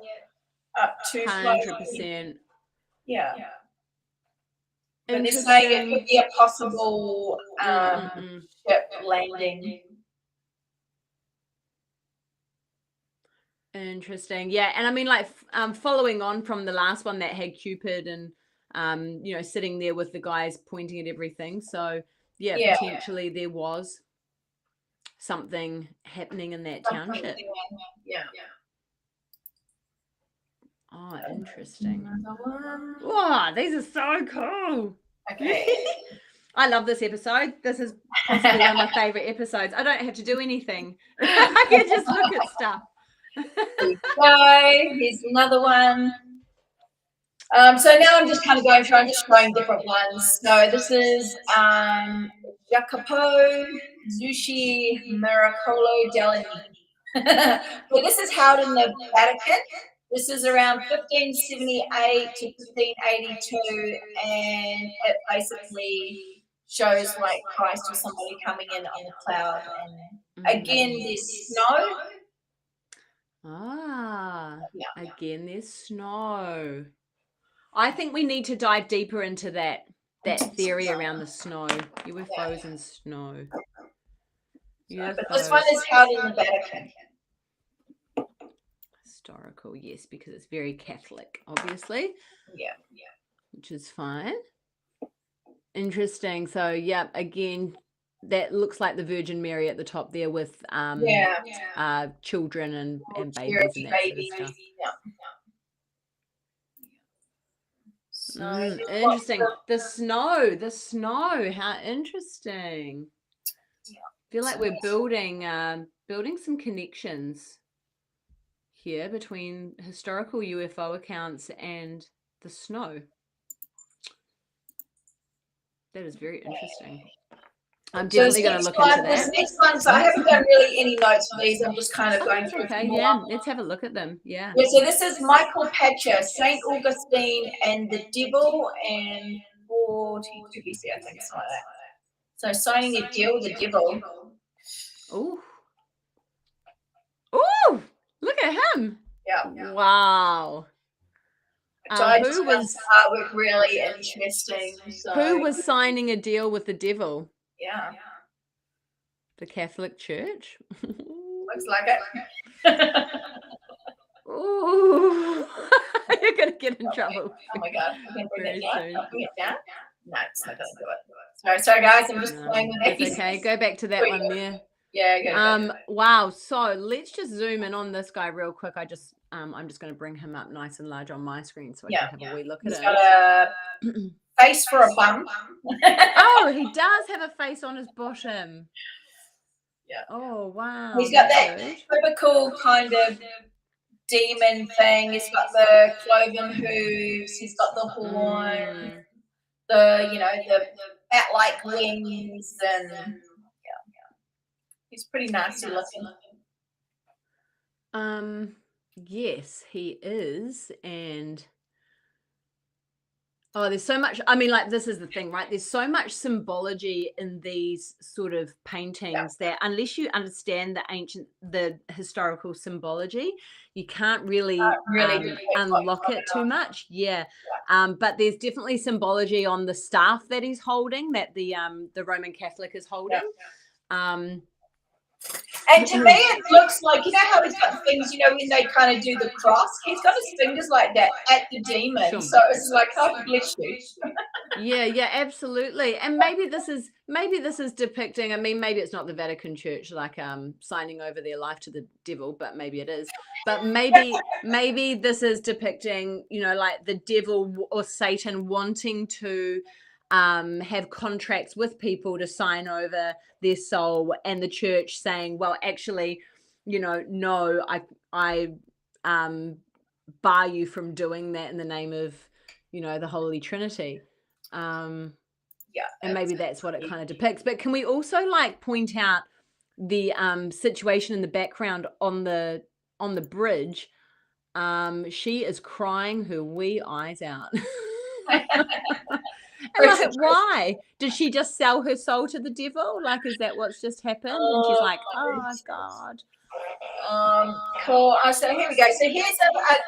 up too close. 100%. Yeah. But they're saying it could be a possible ship landing. Interesting. Yeah. And I mean, like, following on from the last one that had Cupid and, you know, sitting there with the guys pointing at everything. So, yeah. Potentially there was something happening in that township. Yeah. Oh, interesting. Wow, these are so cool. Okay. I love this episode. This is possibly one of my favorite episodes. I don't have to do anything. I can just look at stuff. There you go. Here's another one. So now I'm just kind of going through, I'm just showing different ones. So this is Jacopo Zucchi Miracolo Dell'Anni. So this is held in the Vatican. This is around 1578 to 1582, and it basically shows like Christ or somebody coming in on the cloud. And again, there's snow. Again, there's snow. I think we need to dive deeper into that theory around the snow, UFOs and snow. But this one is held in the Vatican. Historical, yes, because it's very Catholic, obviously. Yeah. Which is fine. Interesting. So, yeah, again, that looks like the Virgin Mary at the top there with children and babies and that sort of stuff. Interesting. The snow. How interesting. I feel like we're building some connections here between historical UFO accounts and the snow. That is very interesting. I'm definitely going to look into that. This next one, so I haven't done really any notes for these. I'm just kind of going through. Okay, yeah. Let's have a look at them. Yeah. So this is Michael Patcher, Saint Augustine and the Devil, and 42 BC, I think, something like that. So signing a deal with the devil. Ooh, look at him. Yeah. Wow. Who was artwork really interesting? So. Who was signing a deal with the devil? Yeah. The Catholic Church? Looks like it. Ooh. You're going to get in trouble. Oh my God. I'm going to bring it down. No, it's not going to do it. Sorry, guys. I'm just playing with it. Okay. Go back to that one there. Yeah. Go. Wow. So let's just zoom in on this guy real quick. I'm just going to bring him up nice and large on my screen so I can have a wee look at him. He's got a face for a bum. Oh, he does have a face on his bottom. Yeah. Oh, wow. He's got that typical kind of demon thing. He's got the cloven hooves. He's got the horn. The bat-like wings, and he's pretty nasty looking. Yes, he is, and there's so much. I mean, like, this is the thing, right? There's so much symbology in these sort of paintings that unless you understand the historical symbology, you can't really unlock it too much. Yeah. But there's definitely symbology on the staff that he's holding, that the Roman Catholic is holding. And to me, it looks like, you know how he's got things, you know, when they kind of do the cross, he's got his fingers like that at the demon. Sure. So it's like, oh, bless you. Yeah, absolutely. And maybe this is depicting, I mean, maybe it's not the Vatican Church like signing over their life to the devil, but maybe it is. But maybe this is depicting, you know, like the devil or Satan wanting to have contracts with people to sign over their soul, and the church saying, well, actually, you know, no, I bar you from doing that in the name of, you know, the Holy Trinity. Yeah, and maybe that's what it kind of depicts. But can we also like point out the situation in the background on the bridge? She is crying her wee eyes out. And like, why did she just sell her soul to the devil? Like, is that what's just happened? And she's like, oh God. Cool. So here we go. So here's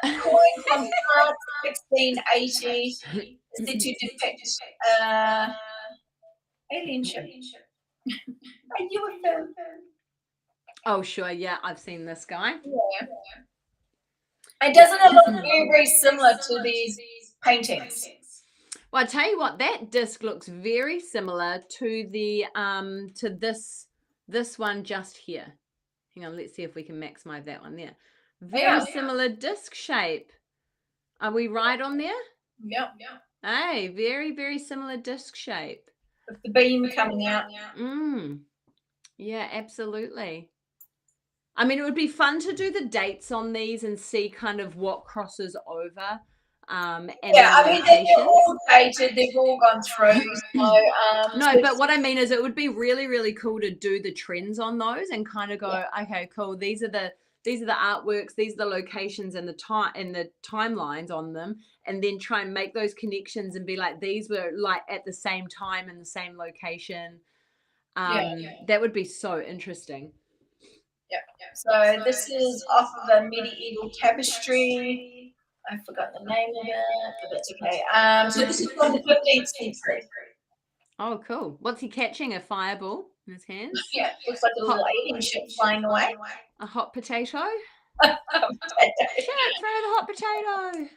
a coin from France, 1680. Is it to depict alien ship? A UFO. Oh, sure. Yeah, I've seen this guy. Yeah. And doesn't it look very, very similar to these paintings? Well, I tell you what, that disc looks very similar to the to this one just here. Hang on, let's see if we can maximize that one there. Very similar disc shape. Are we right on there? Yep. Hey, very, very similar disc shape. With the beam coming out. Yeah, absolutely. I mean, it would be fun to do the dates on these and see kind of what crosses over. And I mean, they're all dated, they've all gone through. So, no, but what I mean is it would be really, really cool to do the trends on those and kind of go, okay, cool. These are the artworks, these are the locations and the timelines on them, and then try and make those connections and be like, these were like at the same time in the same location. That would be so interesting. Yeah. So this is off of a medieval tapestry. I forgot the name of it, but that's okay. So this is from the 15th century. Oh, cool. What's he catching? A fireball in his hands? Yeah, looks like a little alien ship flying away. A hot potato? Shit, throw the hot potato.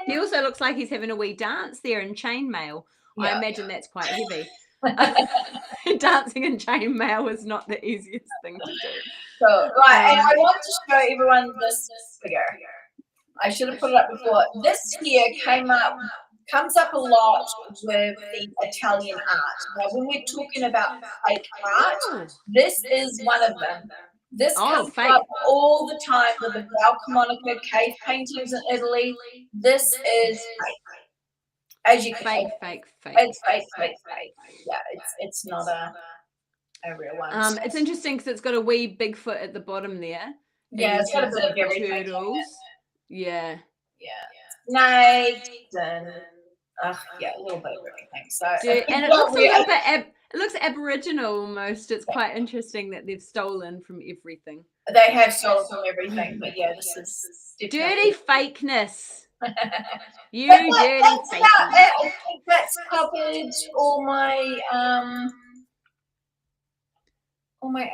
He also looks like he's having a wee dance there in chainmail. I imagine that's quite heavy. Dancing in chainmail is not the easiest thing to do. So, right, and I want to show everyone this figure. I should have put it up before. This here comes up a lot with the Italian art. Now, when we're talking about fake art, this is one of them. This comes up all the time with the Valcamonica cave paintings in Italy. This is fake. As you can fake. It's fake. Yeah, it's not a real one. It's interesting because it's got a wee Bigfoot at the bottom there. Yeah, it's got a bit of everything. Turtles. Yeah. Snakes and a little bit of everything. So and it looks a little bit it looks Aboriginal almost. It's quite interesting that they've stolen from everything. They have stolen from everything, but yeah, this is dirty fakeness. You dirty fakeness. I think that's covered all my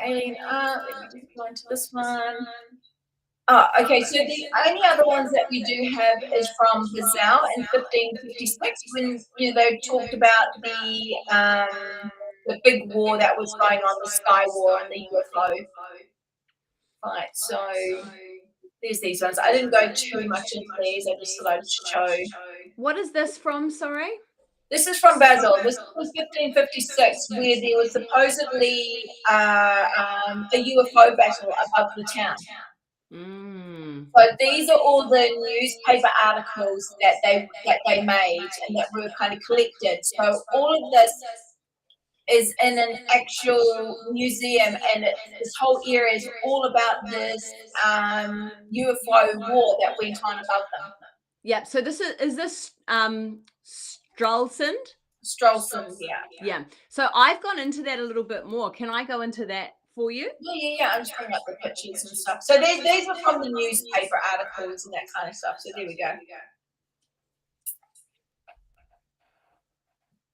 alien art. Let me just go into this one. Oh, okay. So the only other ones that we do have is from Bazell in 1556, when they talked about the big war that was going on, the Sky War and the UFO fight. So there's these ones. I didn't go too much into these. I just thought I'd show. What is this from? Sorry. This is from Basel. This was 1556, where there was supposedly a UFO battle above the town. So these are all the newspaper articles that they made and that were kind of collected. So all of this is in an actual museum, and this whole area is all about this UFO war that went on above them. Yeah. So this is this Stralsund? Stralsund, yeah. So I've gone into that a little bit more. Can I go into that for you? Yeah. I'm just bringing up the pictures and stuff. So these are from the newspaper articles and that kind of stuff. So there we go.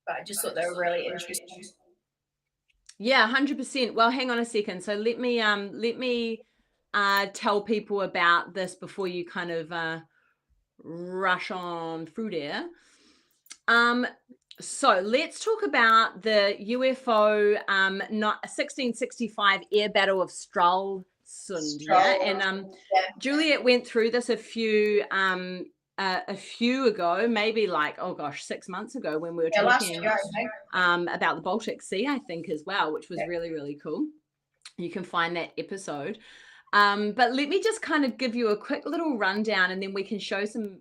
But I just thought they were really interesting. Yeah, 100%. Well, hang on a second. So let me tell people about this before you kind of rush on through there. So let's talk about the UFO 1665 air battle of Stralsund. Yeah, and Juliet went through this a few ago, maybe like 6 months ago, when we were talking about the Baltic Sea, I think, as well, which was really cool. You can find that episode. But let me just kind of give you a quick little rundown, and then we can show some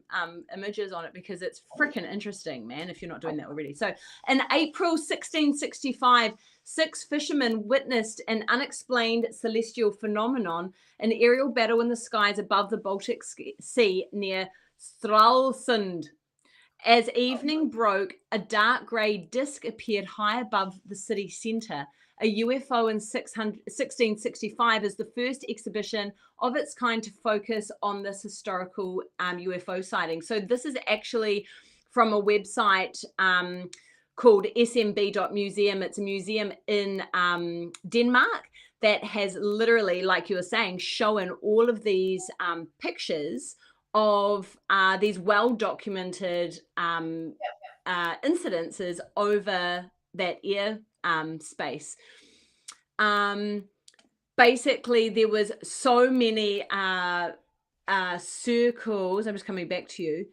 images on it, because it's freaking interesting, man, if you're not doing that already. So in April 1665, 6 fishermen witnessed an unexplained celestial phenomenon, an aerial battle in the skies above the Baltic Sea near Stralsund. As evening broke, a dark grey disc appeared high above the city centre. A UFO in 1665 is the first exhibition of its kind to focus on this historical UFO sighting. So this is actually from a website called smb.museum. It's a museum in Denmark that has literally, like you were saying, shown all of these pictures of these well-documented incidences over that air space. Basically, there was so many circles, I'm just coming back to you,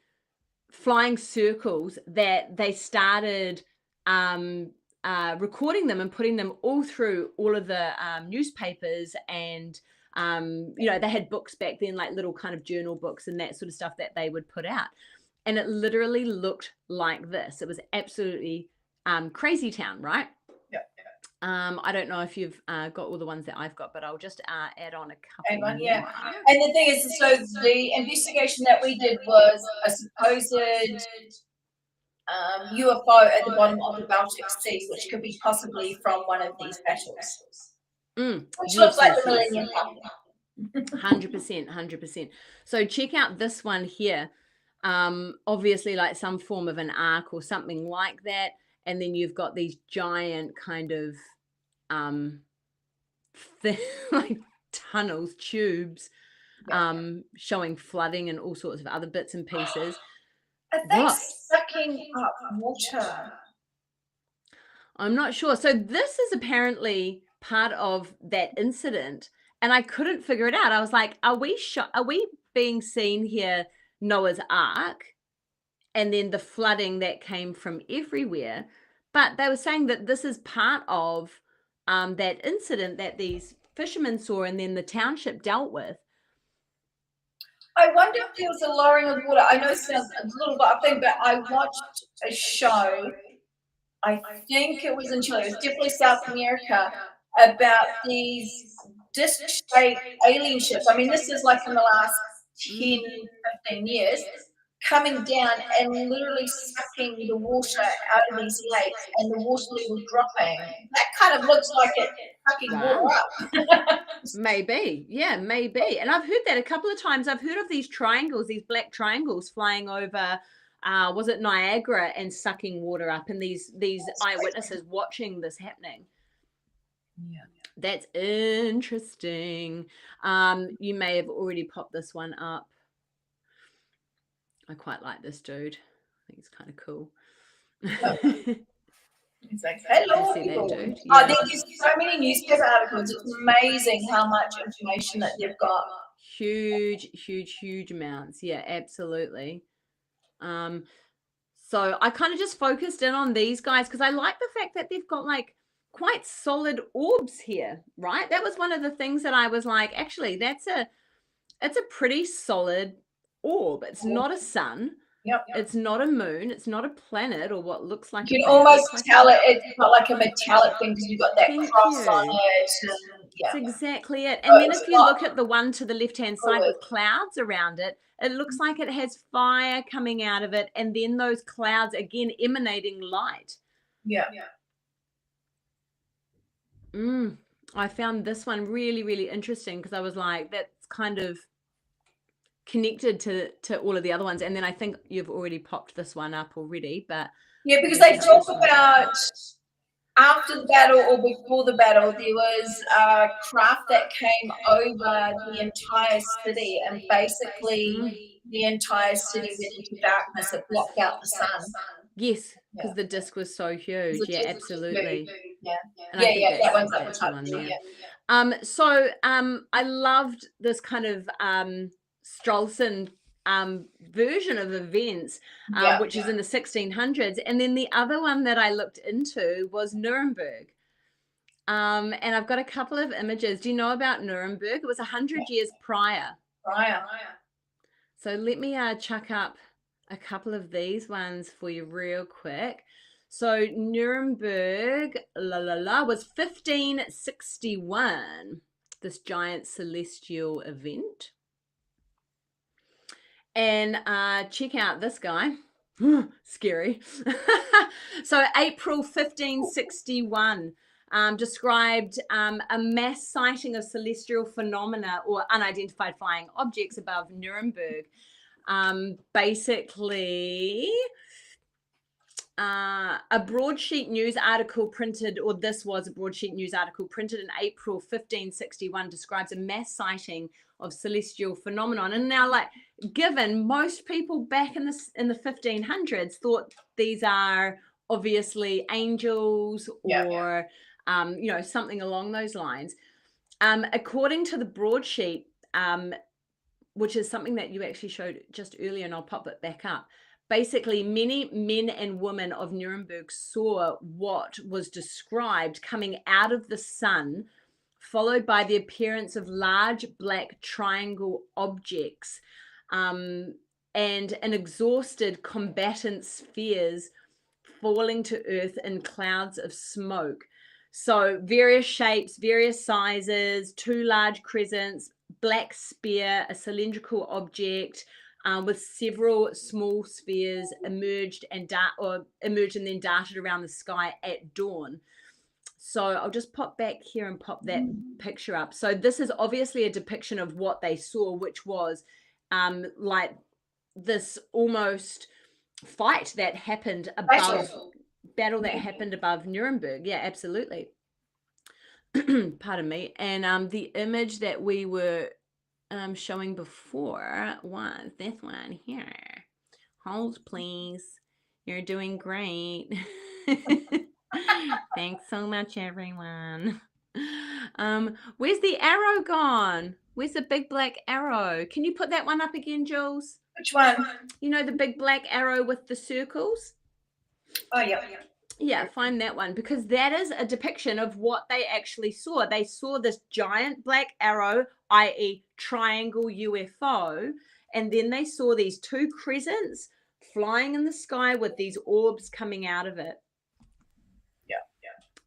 flying circles, that they started recording them and putting them all through all of the newspapers, and they had books back then, like little kind of journal books and that sort of stuff that they would put out. And it literally looked like this. It was absolutely crazy town, right? I don't know if you've got all the ones that I've got, but I'll just add on a couple more. Yeah. And the thing is, so the investigation that we did was a supposed UFO at the bottom of the Baltic Sea, which could be possibly from one of these battles. Which looks like the Millennium Falcon. 100%. So check out this one here. Obviously like some form of an arc or something like that. And then you've got these giant kind of like tunnels, tubes, showing flooding and all sorts of other bits and pieces. Are they sucking up water? I'm not sure. So this is apparently part of that incident, and I couldn't figure it out. I was like, are we being seen here, Noah's Ark, and then the flooding that came from everywhere? But they were saying that this is part of that incident that these fishermen saw and then the township dealt with. I wonder if there was a lowering of water. I know it sounds a little bit thing, but I watched a show, I think it was in Chile, it was definitely South America, about these disc-shaped alien ships. I mean, this is like in the last 10, 15 years, coming down and literally sucking the water out of these lakes, and the water level dropping. That kind of looks like it sucking water up. Maybe, yeah, maybe. And I've heard that a couple of times. I've heard of these triangles, these black triangles flying over, was it Niagara, and sucking water up, and these eyewitnesses watching this happening. Yeah. That's interesting. You may have already popped this one up. I quite like this dude. I think it's kind of cool. It's like, hello, people. Dude? Yeah. There's so many newspaper articles. It's amazing how much information that they've got. Huge amounts. Yeah, absolutely. So I kind of just focused in on these guys because I like the fact that they've got like quite solid orbs here, right? That was one of the things that I was like, actually, it's a pretty solid orb. It's not a sun. Yep. It's not a moon. It's not a planet or what looks like. You can almost tell it's not like a metallic thing because you've got that cross on it. That's exactly it. And then if you look at the one to the left-hand side with clouds around it, it looks like it has fire coming out of it, and then those clouds again emanating light. Yeah. I found this one really interesting because I was like, that's kind of connected to all of the other ones. And then I think you've already popped this one up already, but yeah, because they talk about after the battle or before the battle, there was a craft that came over the entire city, and basically the entire city went into darkness. It blocked out the sun. Yes, Yeah. because the disc was so huge. The Yeah, disc was absolutely. huge. Yeah. And I think that one's up that's the the top one there. there. So I loved this kind of Stralsund version of events, which is in the 1600s. And then the other one that I looked into was Nuremberg. And I've got a couple of images. Do you know about Nuremberg? It was 100 years prior. So let me chuck up a couple of these ones for you real quick. So Nuremberg, was 1561, this giant celestial event. And check out this guy. Scary. So April 1561 described a mass sighting of celestial phenomena or unidentified flying objects above Nuremberg. Basically, a broadsheet news article printed, or this was a broadsheet news article printed in April 1561, describes a mass sighting of celestial phenomenon. And now, like, given most people back in the 1500s thought these are obviously angels or something along those lines. According to the broadsheet, which is something that you actually showed just earlier, and I'll pop it back up. Basically, many men and women of Nuremberg saw what was described coming out of the sun, followed by the appearance of large black triangle objects and an exhausted combatant spheres falling to earth in clouds of smoke. So various shapes, various sizes, 2 large crescents, black spear, a cylindrical object with several small spheres emerged and then darted around the sky at dawn. So I'll just pop back here and pop that picture up. So this is obviously a depiction of what they saw, which was like this almost fight that happened above battle that happened above Nuremberg. Yeah, absolutely. Pardon me. And the image that we were showing before was this one here. Hold, please. You're doing great. Thanks so much, everyone. Where's the arrow gone? Where's the big black arrow? Can you put that one up again, Jules? Which one? You know, the big black arrow with the circles? Oh, yeah. Yeah, find that one, because that is a depiction of what they actually saw. They saw this giant black arrow, i.e. triangle UFO, and then they saw these 2 crescents flying in the sky with these orbs coming out of it.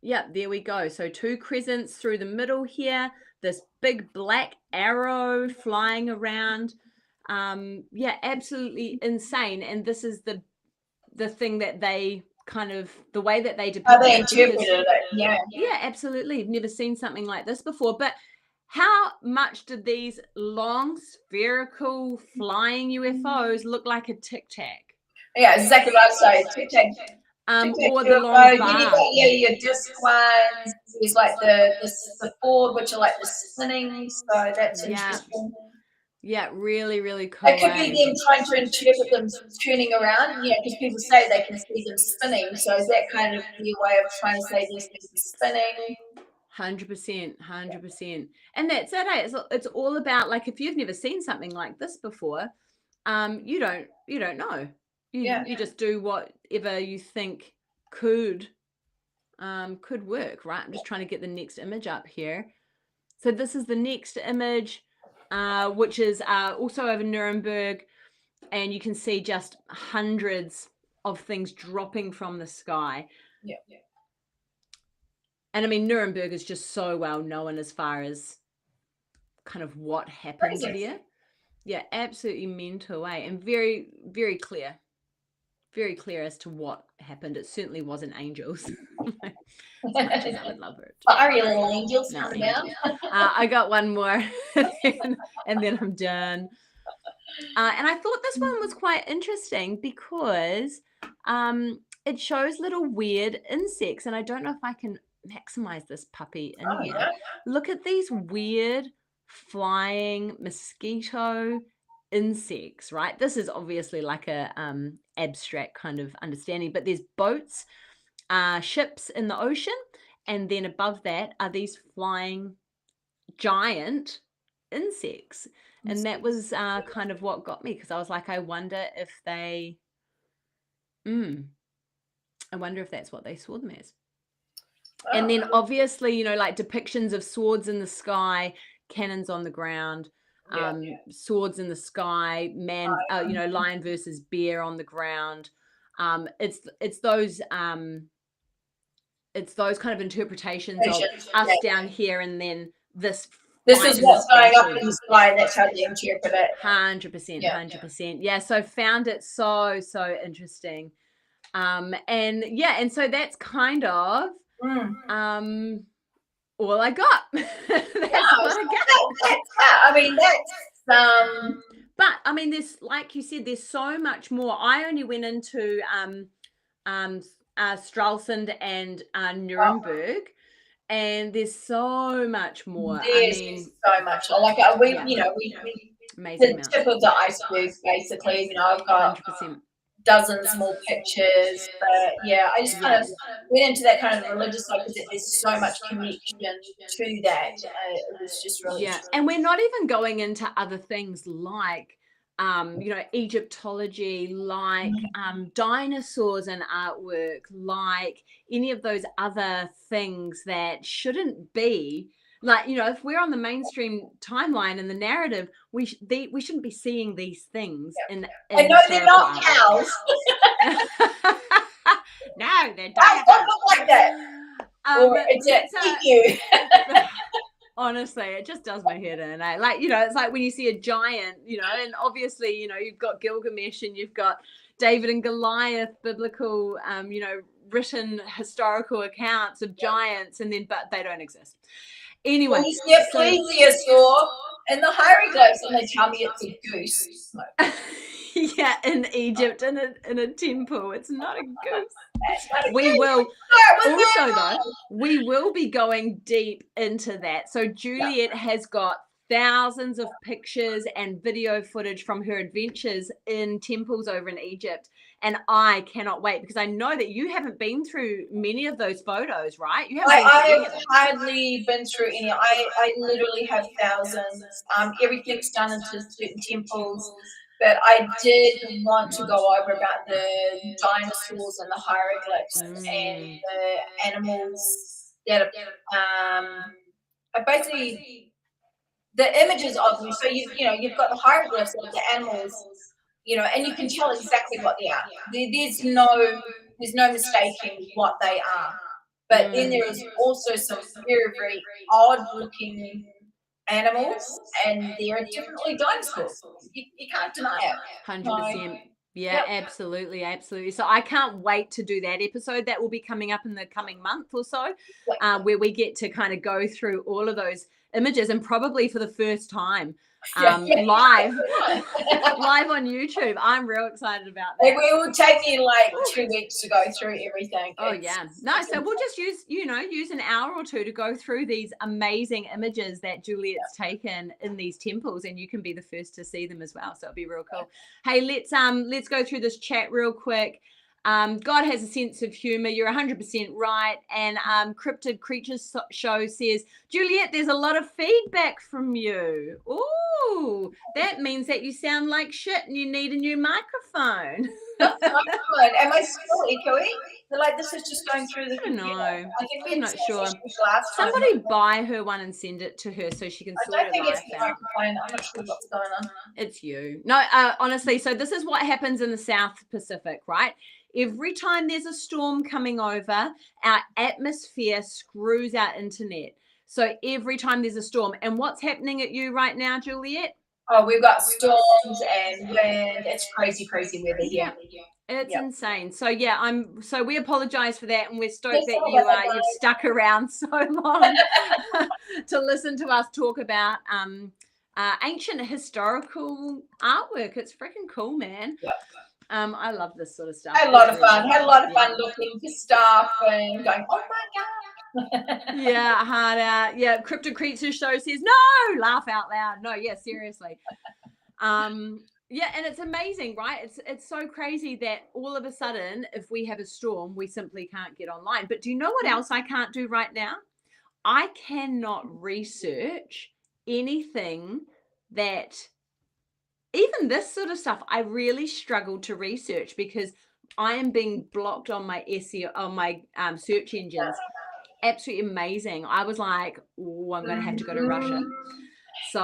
Yeah, there we go. So 2 crescents through the middle here, this big black arrow flying around. Yeah, absolutely insane. And this is the thing that they kind of, the way that they depicted they interpreted it. Yeah, absolutely. I've never seen something like this before. But how much did these long spherical flying UFOs look like a Tic Tac? Yeah, exactly what I say. Tic Tac. Or the long bar. Your disc ones. There's like the board, which are like the spinning. So that's interesting. Yeah, really, really cool. It could be them trying to interpret them turning around, because people say they can see them spinning. So is that kind of their way of trying to say these things are spinning? 100%. And that's it. It's all about, like, if you've never seen something like this before, you don't know. You just do whatever you think could work, right? I'm just trying to get the next image up here. So this is the next image, which is also over Nuremberg, and you can see just hundreds of things dropping from the sky. Yeah. And I mean, Nuremberg is just so well known as far as kind of what happened there. Yeah, absolutely mental, and very, very clear. Very clear as to what happened. It certainly wasn't angels. As much as I would love it. Sorry, little angels coming out. I got one more, and then I'm done. And I thought this one was quite interesting because it shows little weird insects, and I don't know if I can maximize this puppy in Oh, here. yeah. Look at these weird flying mosquito insects, right? This is obviously like a abstract kind of understanding, but there's boats, ships in the ocean, and then above that are these flying giant insects. And that was kind of what got me, because I was like, I wonder if they, I wonder if that's what they saw them as. And then obviously, you know, like depictions of swords in the sky, cannons on the ground, swords in the sky, man, you know, lion versus bear on the ground. It's those kind of interpretations of us down here, and then this is what's going up in the sky, and that's how they interpret it. 100%, 100%. Yeah, so found it so interesting. And so that's kind of all I got. That's what I got. I mean, that's but I mean, there's, like you said, there's so much more. I only went into Stralsund and Nuremberg, and there's so much more. There's so much. Like we amazing the tip of the iceberg, basically. You know, I've got 100%. dozens more pictures, but yeah, I just kind of went into that kind of religious side because there's so much connection to that. It was just really interesting. And we're not even going into other things like you know, Egyptology, like dinosaurs and artwork, like any of those other things that shouldn't be. Like, you know, if we're on the mainstream timeline and the narrative, we shouldn't be seeing these things. In I know they're not cows. No, they're dinosaurs. Don't look like that. Or it's you. Honestly, it just does my head in. Like, you know, it's like when you see a giant, you know, and obviously, you know, you've got Gilgamesh and you've got David and Goliath, biblical, you know, written historical accounts of giants, and then, but they don't exist. Anyway, when you see a plesiosaur in the hieroglyphs, and they tell me it's a goose. Yeah, in Egypt, in a temple, it's not a goose. We will also, though, we will be going deep into that. So Juliet has got thousands of pictures and video footage from her adventures in temples over in Egypt. And I cannot wait, because I know that you haven't been through many of those photos, right? You haven't I've hardly been through any. I literally have thousands. Everything's done into certain temples. But I did want to go over about the dinosaurs and the hieroglyphs and the animals that are basically the images of them. So you've got the hieroglyphs of the animals, you know, and you can tell exactly what they are. There's no mistaking what they are. But then there is also some very, very odd looking animals, and they're definitely dinosaurs. You can't deny it. 100%. Yeah, absolutely. So I can't wait to do that episode. That will be coming up in the coming month or so, where we get to kind of go through all of those images, and probably for the first time live on YouTube. I'm real excited about that. It will take me like 2 weeks to go through everything. So we'll just use an hour or two to go through these amazing images that Juliet's taken in these temples, and you can be the first to see them as well. So it'll be real cool. Hey, let's go through this chat real quick. God has a sense of humor. You're 100% right. And Cryptid Creatures Show says, Juliet, there's a lot of feedback from you. Ooh, that means that you sound like shit and you need a new microphone. That's not good. Am I still echoey? Like, this is just going through the computer. I don't know. I think I'm not sure. Somebody buy her one and send it to her so she can sort it out. I don't think it's the microphone. I'm not sure what's going on. It's you. No, honestly, so this is what happens in the South Pacific, right? Every time there's a storm coming over, our atmosphere screws our internet. So every time there's a storm. And what's happening at you right now, Juliet? Oh, we've got storms and wind. It's crazy weather here. It's insane. So so we apologize for that, and we're stoked that you've stuck around so long to listen to us talk about ancient historical artwork. It's freaking cool, man. I love this sort of stuff. Had a lot of fun. Had a lot of fun looking for stuff and going, oh my God. Yeah, hard out. Yeah, Cryptid Creatures Show says, no, laugh out loud. No, yeah, seriously. Yeah, and it's amazing, right? It's so crazy that all of a sudden, if we have a storm, we simply can't get online. But do you know what else I can't do right now? I cannot research anything that, even this sort of stuff, I really struggle to research because I am being blocked on my SEO, on my search engines. Absolutely amazing. I was like, oh, I'm going to have to go to Russia. So,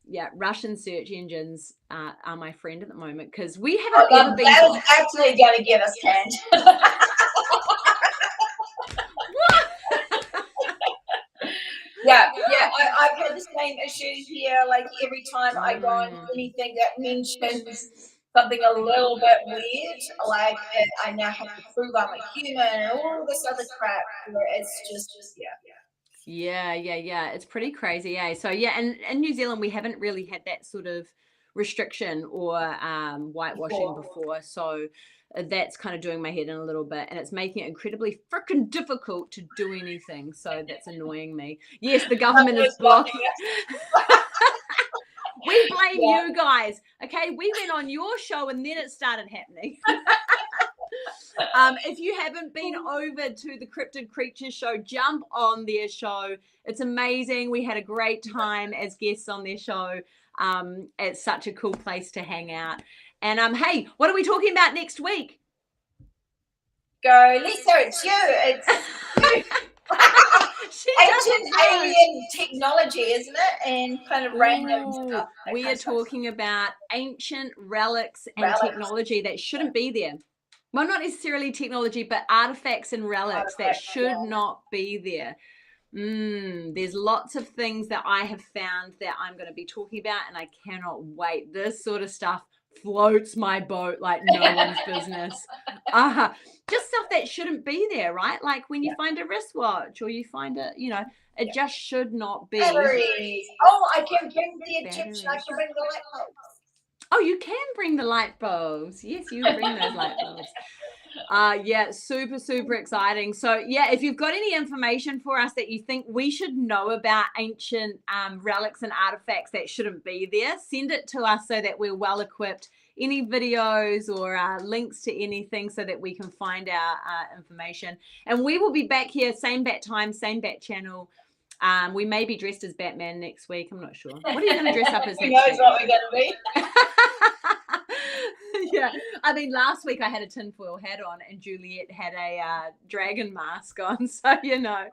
yeah, Russian search engines are my friend at the moment because we haven't ever been. That is absolutely going to get us canned. Yeah, I've had the same issue here. Like every time I go on anything that mentions something a little bit weird, like I now have to prove I'm a human and all this other crap. Where it's just Yeah. It's pretty crazy, eh? So yeah, and in New Zealand we haven't really had that sort of restriction or whitewashing before. So that's kind of doing my head in a little bit, and it's making it incredibly freaking difficult to do anything. So that's annoying me. Yes, the government is blocking it. We blame you guys. Okay, we went on your show and then it started happening. If you haven't been over to the Cryptid Creatures Show, jump on their show. It's amazing. We had a great time as guests on their show. It's such a cool place to hang out. And hey, what are we talking about next week? Go, Lisa, it's you. It's you. Ancient alien technology, isn't it? And kind of random stuff. We are talking about ancient relics and technology that shouldn't be there. Well, not necessarily technology, but artifacts and relics that should not be there. There's lots of things that I have found that I'm going to be talking about, and I cannot wait. This sort of stuff floats my boat like no one's business. Just stuff that shouldn't be there, right? Like when you find a wristwatch or you find a, it just should not be. Batteries. Oh, I can bring the Egyptian. I can bring the light bulbs. Oh, you can bring the light bulbs. Yes, you bring those light bulbs. Yeah, super, super exciting. So yeah, if you've got any information for us that you think we should know about ancient relics and artifacts that shouldn't be there, send it to us so that we're well equipped. Any videos or links to anything so that we can find our information. And we will be back here, same bat time, same bat channel. We may be dressed as Batman next week. I'm not sure. What are you going to dress up as next week? Who knows what we're going to be? Yeah, I mean, last week I had a tinfoil hat on and Juliet had a dragon mask on, so Hi, Michelle,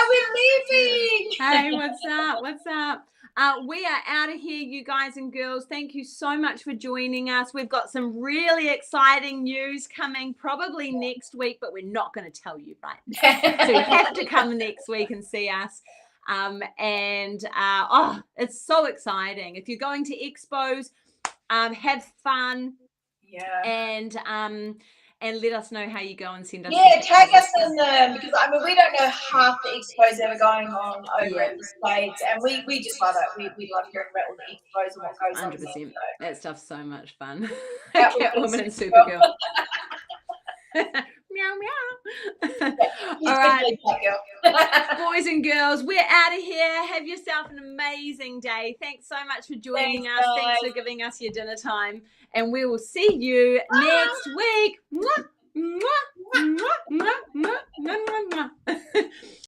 we're leaving. Hey, what's up? What's up? We are out of here, you guys and girls. Thank you so much for joining us. We've got some really exciting news coming probably next week, but we're not going to tell you right now. So you have to come next week and see us. It's so exciting. If you're going to expos, have fun. Yeah. And let us know how you go and send us. Yeah, tag us in them because we don't know half the expos that are going on over in the States, and we just love it. We love hearing about all the expos and what goes on. 100%. So. That stuff's so much fun. Catwoman and Supergirl. Meow meow. All right, boys and girls, we're out of here. Have yourself an amazing day. Thanks so much for joining us. Thanks for giving us your dinner time, and we will see you next week. Mwah, mwah, mwah, mwah, mwah, mwah, mwah.